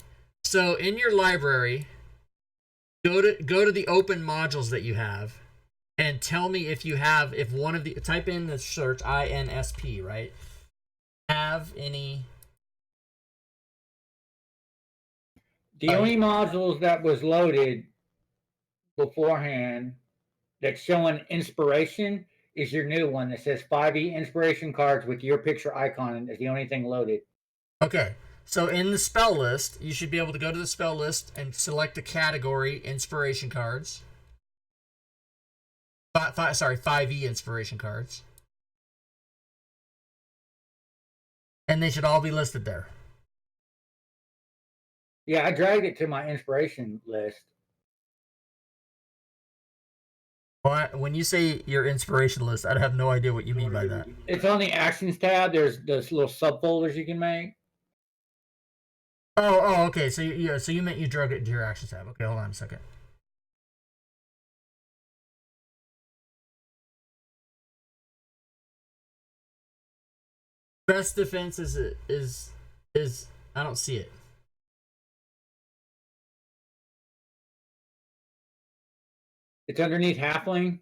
so in your library, go to the open modules that you have, and tell me if one of the, type in the search INSP, right? Have any. The only modules that was loaded beforehand that's showing inspiration is your new one that says 5e inspiration cards with your picture icon is the only thing loaded. Okay, so in the spell list, you should be able to go to the spell list and select the category inspiration cards. 5e inspiration cards. And they should all be listed there. Yeah, I dragged it to my inspiration list. When you say your inspiration list, I have no idea what you mean by that. It's on the actions tab. There's those little subfolders you can make. Oh, okay. So you meant you drug it into your actions tab. Okay, hold on a second. Best defense is I don't see it. It's underneath halfling.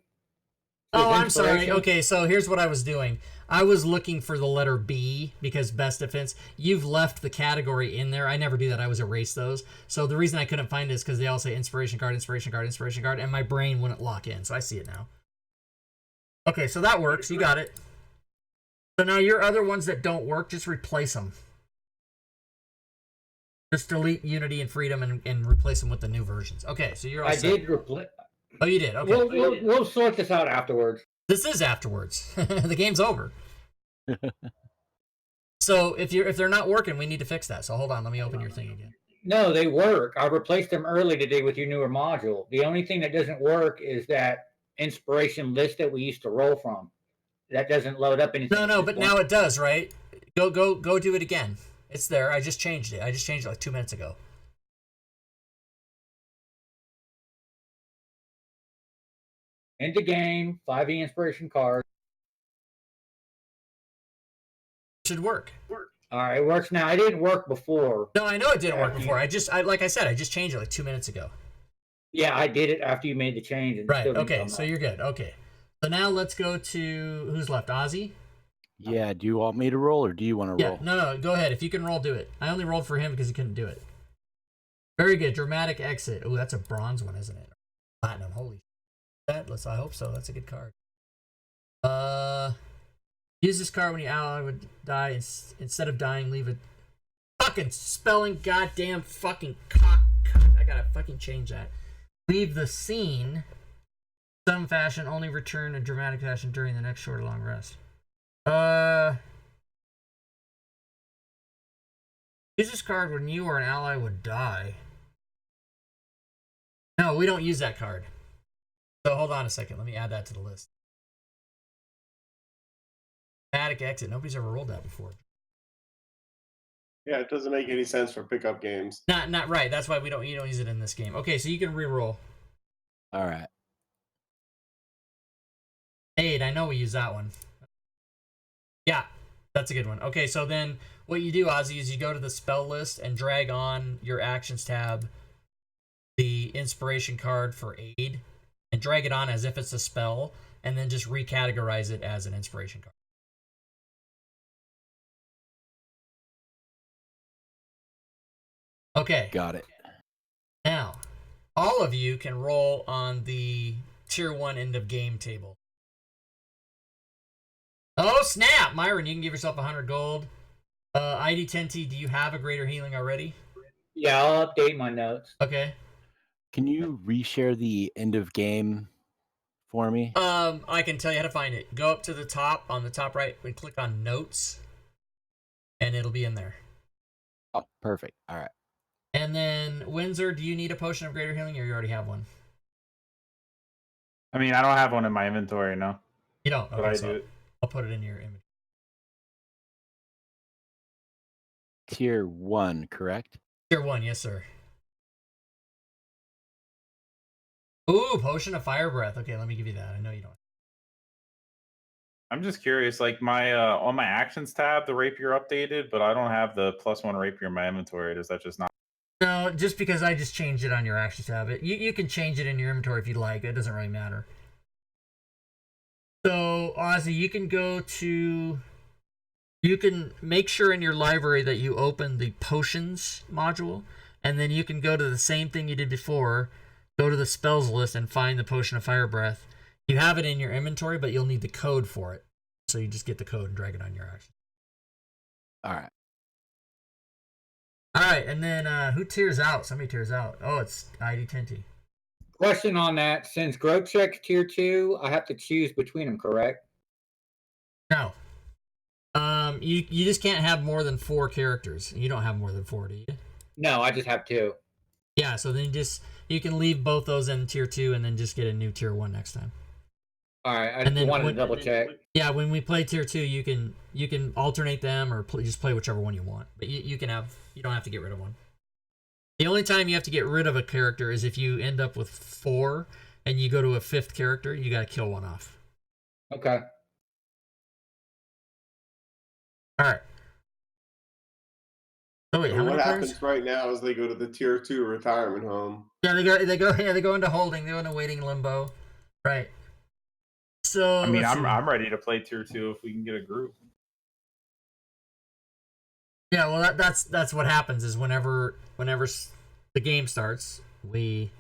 Oh, I'm sorry. Okay, so here's what I was doing. I was looking for the letter B because best defense. You've left the category in there. I never do that. I always erase those. So the reason I couldn't find it is because they all say inspiration card, inspiration card, inspiration card, and my brain wouldn't lock in. So I see it now. Okay, so that works. You got it. So now your other ones that don't work, just replace them. Just delete Unity and Freedom and replace them with the new versions. Okay, so you're all set. I did replace. Oh, you did? Okay. We'll sort this out afterwards. This is afterwards. The game's over. So if they're not working, we need to fix that. So hold on, let me open your thing again. No, they work. I replaced them early today with your newer module. The only thing that doesn't work is that inspiration list that we used to roll from. That doesn't load up anything. No, but now it does, right? Go do it again. It's there. I just changed it. I just changed it like 2 minutes ago. End of game, 5e inspiration card. Should work. All right, it works now. It didn't work before. No, I know it didn't work before. Like I said, I just changed it like 2 minutes ago. Yeah, I did it after you made the change. And Right. Okay. So you're good. Okay. So now let's go to who's left. Ozzy. Yeah. Do you want me to roll or do you want to roll? No. Go ahead. If you can roll, do it. I only rolled for him because he couldn't do it. Very good. Dramatic exit. Oh, that's a bronze one, isn't it? Platinum. Holy shit. I hope so. That's a good card. Use this card when your ally would die. Instead of dying, leave a fucking spelling. Goddamn fucking cock. I gotta fucking change that. Leave the scene. Some fashion. Only return in dramatic fashion during the next short or long rest. Use this card when you or an ally would die. No, we don't use that card. So hold on a second. Let me add that to the list. Dramatic exit. Nobody's ever rolled that before. Yeah, it doesn't make any sense for pickup games. Not right. That's why you don't use it in this game. Okay, so you can re-roll. All right. 8, I know we use that one. Yeah, that's a good one. Okay, so then what you do, Ozzy, is you go to the spell list and drag on your actions tab the inspiration card for aid and drag it on as if it's a spell, and then just recategorize it as an inspiration card. Okay. Got it. Now, all of you can roll on the tier 1 end of game table. Oh, snap! Myron, you can give yourself 100 gold. ID 10T, do you have a greater healing already? Yeah, I'll update my notes. Okay. Can you reshare the end of game for me? I can tell you how to find it. Go up to the top, on the top right, and click on notes, and it'll be in there. Oh, perfect. All right. And then, Windsor, do you need a potion of greater healing, or you already have one? I mean, I don't have one in my inventory, no. You don't? But Okay, I so do. I'll put it in your image. Tier 1, correct? Tier 1, yes, sir. Ooh, potion of fire breath. Okay, let me give you that. I know you don't. I'm just curious, like my on my actions tab, the rapier updated, but I don't have the +1 rapier in my inventory. Does that just not? No, just because I just changed it on your actions tab. You can change it in your inventory if you like. It doesn't really matter. So, Ozzy, you can go to... You can make sure in your library that you open the potions module, and then you can go to the same thing you did before, go to the spells list and find the potion of fire breath. You have it in your inventory, but you'll need the code for it. So you just get the code and drag it on your action. All right. All right, and then who tears out? Somebody tears out. Oh, it's ID 10T. Question on that: since Growth Check tier 2, I have to choose between them, correct? No. You just can't have more than 4 characters. You don't have more than 4, do you? No, I just have 2. Yeah, so then you can leave both those in tier 2 and then just get a new tier 1 next time. All right, I And just then wanted to when- double check. Yeah, when we play tier 2, you can alternate them or just play whichever one you want. But you don't have to get rid of one. The only time you have to get rid of a character is if you end up with 4 and you go to a 5th character, you got to kill one off. Okay. All right. Oh wait, So how what many happens players? right now is they go to the tier 2 retirement home. Yeah, they go into holding. They go into waiting limbo. Right. So I mean, let's see. I'm ready to play tier 2 if we can get a group. Yeah, well, that's what happens is whenever the game starts, we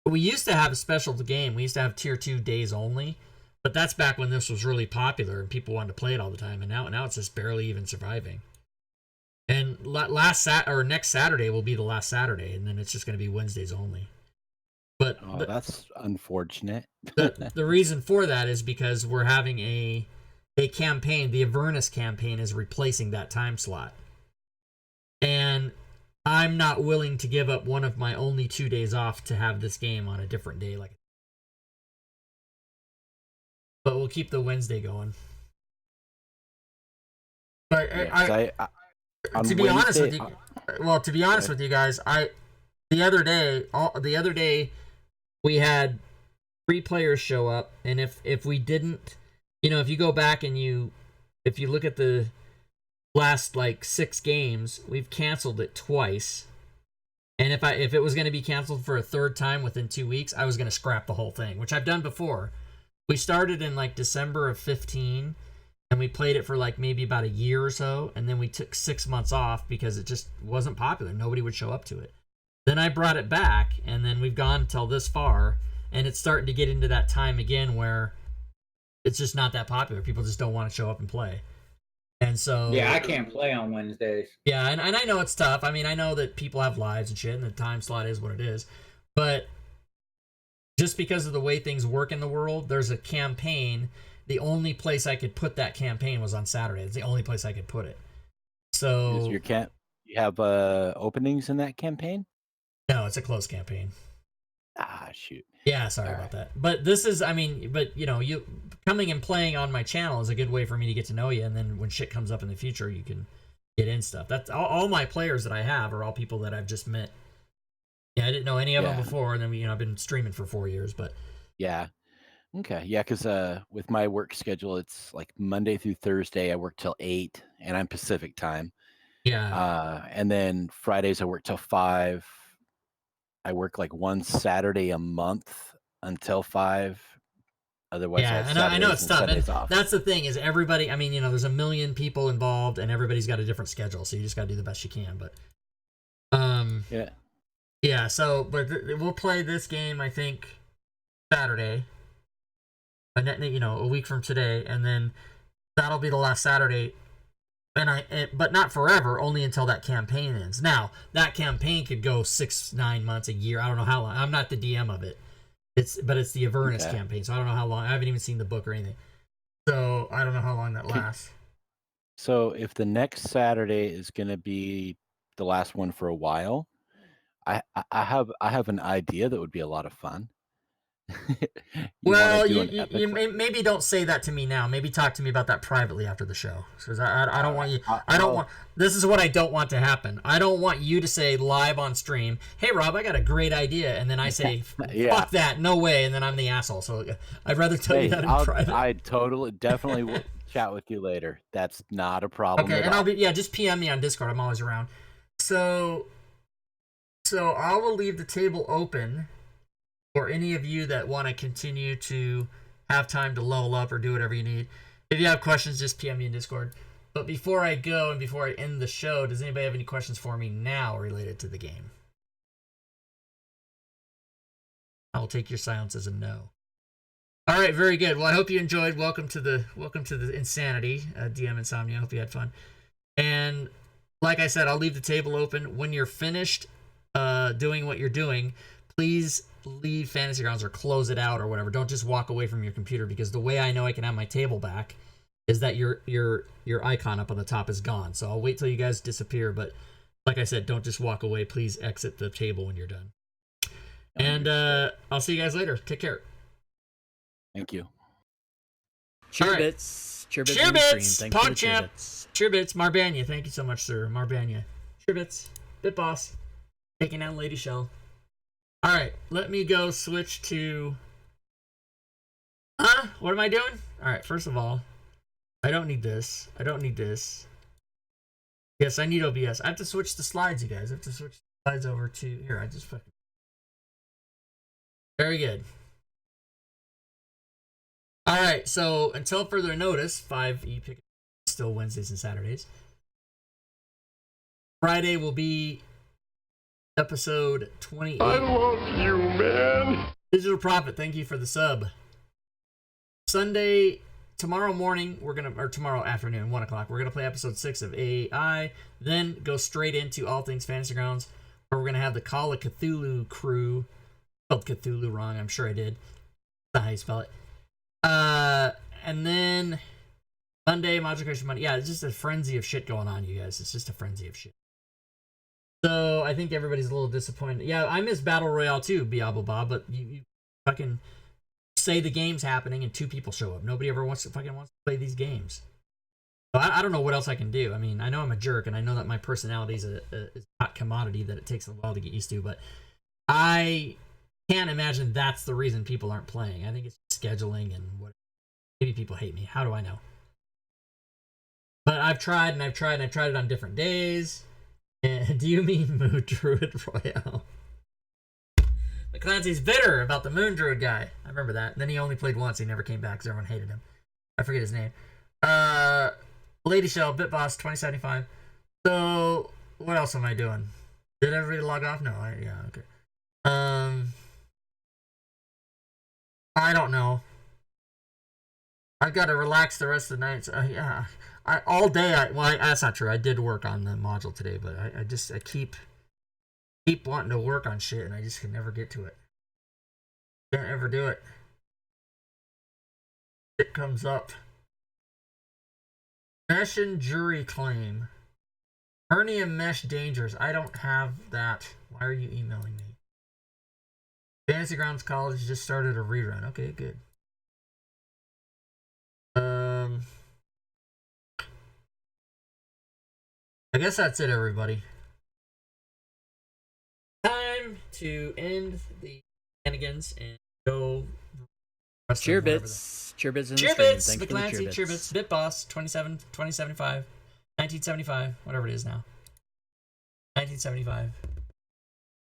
used to have a special game. We used to have tier 2 days only, but that's back when this was really popular and people wanted to play it all the time. And now it's just barely even surviving. And next Saturday will be the last Saturday, and then it's just going to be Wednesdays only. But Oh, that's unfortunate. the reason for that is because we're having a campaign. The Avernus campaign is replacing that time slot. And I'm not willing to give up one of my only 2 days off to have this game on a different day. But we'll keep the Wednesday going. But Yeah, 'cause on to be honest with Wednesday- you, well, to be honest with you guys, the other day we had 3 players show up, and if we didn't, if you go back and if you look at the last 6 games, we've canceled it twice. And if it was going to be canceled for a 3rd time within 2 weeks, I was going to scrap the whole thing, which I've done before. We started in December of 15, and we played it for maybe about a year or so, and then we took 6 months off because it just wasn't popular. Nobody would show up to it. Then I brought it back, and then we've gone till this far, and it's starting to get into that time again where it's just not that popular. People just don't want to show up and play. And so Yeah, I can't play on Wednesdays. yeah, and I know it's tough. I mean, I know that people have lives and shit, and the time slot is what it is. But just because of the way things work in the world, there's a campaign. The only place I could put that campaign was on Saturday. It's the only place I could put it. So Is you have openings in that campaign? no, it's a closed campaign. Ah, shoot. Yeah, sorry All about that. But this is, you coming and playing on my channel is a good way for me to get to know you, and then when shit comes up in the future, you can get in stuff. That's all my players that I have are all people that I've just met. Yeah, I didn't know any of them before, and then I've been streaming for 4 years, but Yeah. Okay. Yeah, because with my work schedule, it's like Monday through Thursday I work till 8, and I'm Pacific time. yeah, And then Fridays I work till 5. I work like one Saturday a month until 5. Otherwise, I yeah, have and I know Saturdays it's and tough. And Sundays off. that's the thing is everybody. I mean, there's a million people involved, and everybody's got a different schedule, so you just got to do the best you can. But Yeah. yeah. So, but we'll play this game. I think Saturday, and a week from today, and then that'll be the last Saturday. But not forever, only until that campaign ends. Now, that campaign could go 6, 9 months, a year. I don't know how long. I'm not the DM of it. It's the Avernus campaign, so I don't know how long. I haven't even seen the book or anything. So I don't know how long that lasts. So if the next Saturday is going to be the last one for a while, I have an idea that would be a lot of fun. Well, wanna do an you epic maybe don't say that to me now. Maybe talk to me about that privately after the show, because I don't want you. I don't want. This is what I don't want to happen. I don't want you to say live on stream, "Hey Rob, I got a great idea," and then I say, Yeah. "Fuck that, no way," and then I'm the asshole. So I'd rather tell you Hey, that in private. I definitely will chat with you later. That's not a problem Okay, at and all. just PM me on Discord. I'm always around. So I will leave the table open for any of you that want to continue to have time to level up or do whatever you need. If you have questions, just PM me in Discord. But before I go and before I end the show, does anybody have any questions for me now related to the game? I will take your silence as a no. All right, very good. Well, I hope you enjoyed. Welcome to the insanity, DM Insomnia. I hope you had fun. And like I said, I'll leave the table open. When you're finished doing what you're doing, please leave Fantasy Grounds or close it out or whatever. Don't just walk away from your computer, because the way I know I can have my table back is that your icon up on the top is gone. So I'll wait till you guys disappear. But like I said, don't just walk away. Please exit the table when you're done. And I'll see you guys later. Take care. Thank you. Cheerbits. Cheerbits. PogChamp. Cheerbits. Marbanya. Thank you so much, sir. Marbanya. Cheerbits. BitBoss. Taking down Lady Shell. All right. Let me go switch to... What am I doing? All right. First of all, I don't need this. I don't need this. Yes, I need OBS. I have to switch the slides, you guys. I have to switch the slides over to... Here, I just fucking... Very good. All right, so until further notice, 5E pick still Wednesdays and Saturdays. Friday will be episode 28. I love you, man. Digital Prophet, thank you for the sub. Sunday, tomorrow morning, tomorrow afternoon, 1 o'clock, we're gonna play episode 6 of AI. Then go straight into All Things Fantasy Grounds, where we're gonna have the Call of Cthulhu crew. Spelled Cthulhu wrong, I'm sure I did. That's not how you spell it. And then Monday, Module Creation Monday. Yeah, it's just a frenzy of shit going on, you guys. It's just a frenzy of shit. So I think everybody's a little disappointed. Yeah, I miss Battle Royale too, Biabo Bob, but you fucking say the game's happening and 2 people show up. Nobody ever wants to play these games. So I don't know what else I can do. I mean, I know I'm a jerk, and I know that my personality is a hot commodity that it takes a while to get used to, but I can't imagine that's the reason people aren't playing. I think it's scheduling and what. Maybe people hate me. How do I know? But I've tried it on different days. And do you mean Moon Druid Royale? McClancy's bitter about the Moon Druid guy. I remember that. And then he only played once. He never came back because everyone hated him. I forget his name. Lady Shell, BitBoss, 2075. So, what else am I doing? Did everybody log off? No. Yeah, okay. I don't know. I've got to relax the rest of the night. So, yeah, all day. That's not true. I did work on the module today, but I keep wanting to work on shit, and I just can never get to it. Can't ever do it. It comes up. Mesh and jury claim. Hernia mesh dangers. I don't have that. Why are you emailing me? Fantasy Grounds College just started a rerun. Okay, good. I guess that's it, everybody. Time to end the shenanigans and go. Cheerbits. Cheerbits in the stream. Cheerbits, Thanks for the McClancy, cheerbits. Cheerbits, BitBoss, 2075, 1975, whatever it is now. 1975.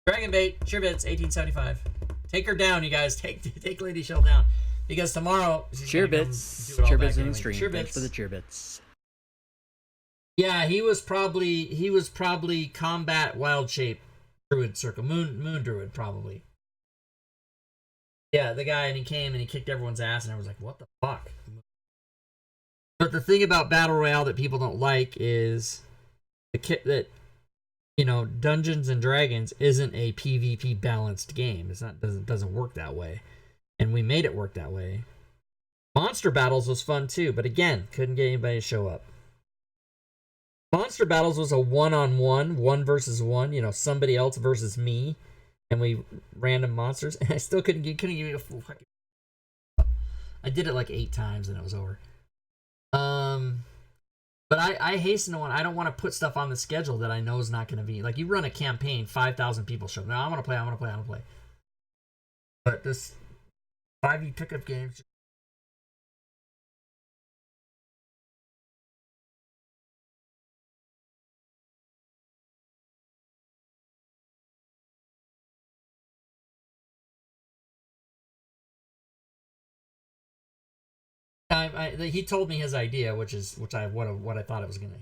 Dragonbait, Cheerbits, 1875. Take her down, you guys. Take Lady Shell down. Because tomorrow... Cheerbits. Cheerbits Cheerbits in the stream. Cheerbits. Thanks for the cheerbits. Yeah, he was probably combat wild shape druid circle. Moon druid, probably. Yeah, the guy, and he came and he kicked everyone's ass, and I was like, what the fuck? But the thing about Battle Royale that people don't like is that, you know, Dungeons and Dragons isn't a PvP balanced game. It's not doesn't work that way. And we made it work that way. Monster Battles was fun too, but again, couldn't get anybody to show up. Monster Battles was a one-on-one, 1 versus 1, you know, somebody else versus me. And we random monsters, and I still couldn't give me a full fucking. I did it like 8 times and it was over. But I hasten to I don't want to put stuff on the schedule that I know is not going to be like you run a campaign, 5,000 people show up. No, I want to play. But this 5e pickup games. He told me his idea, what I thought it was gonna.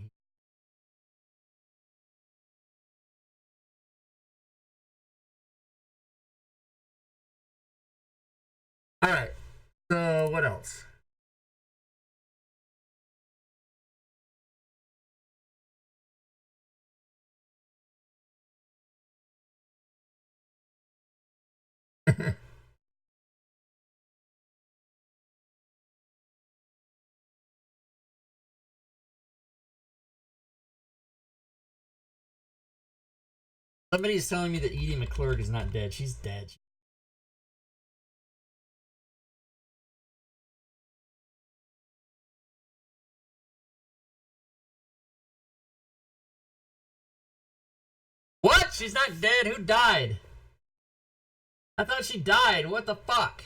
All right. So what else? Somebody's telling me that Edie McClurg is not dead. She's dead. What? She's not dead? Who died? I thought she died. What the fuck?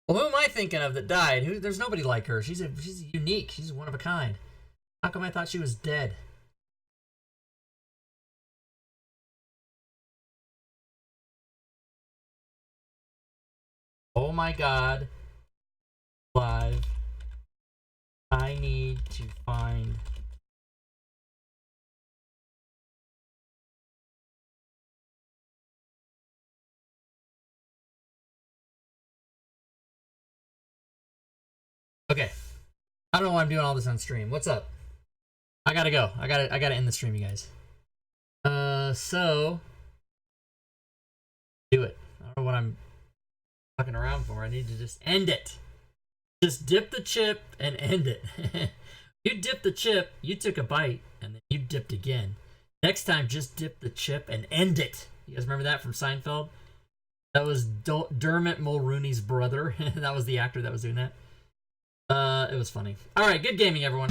Well, who am I thinking of that died? There's nobody like her. She's unique. She's one of a kind. How come I thought she was dead? Oh my god. Live. I need to find... Okay. I don't know why I'm doing all this on stream. What's up? I gotta go. I gotta end the stream, you guys. So do it. I don't know what I'm fucking around for. I need to just end it. Just dip the chip and end it. You dipped the chip, you took a bite, and then you dipped again. Next time, just dip the chip and end it. You guys remember that from Seinfeld? That was Dermot Mulrooney's brother. That was the actor that was doing that. It was funny. All right, good gaming, everyone.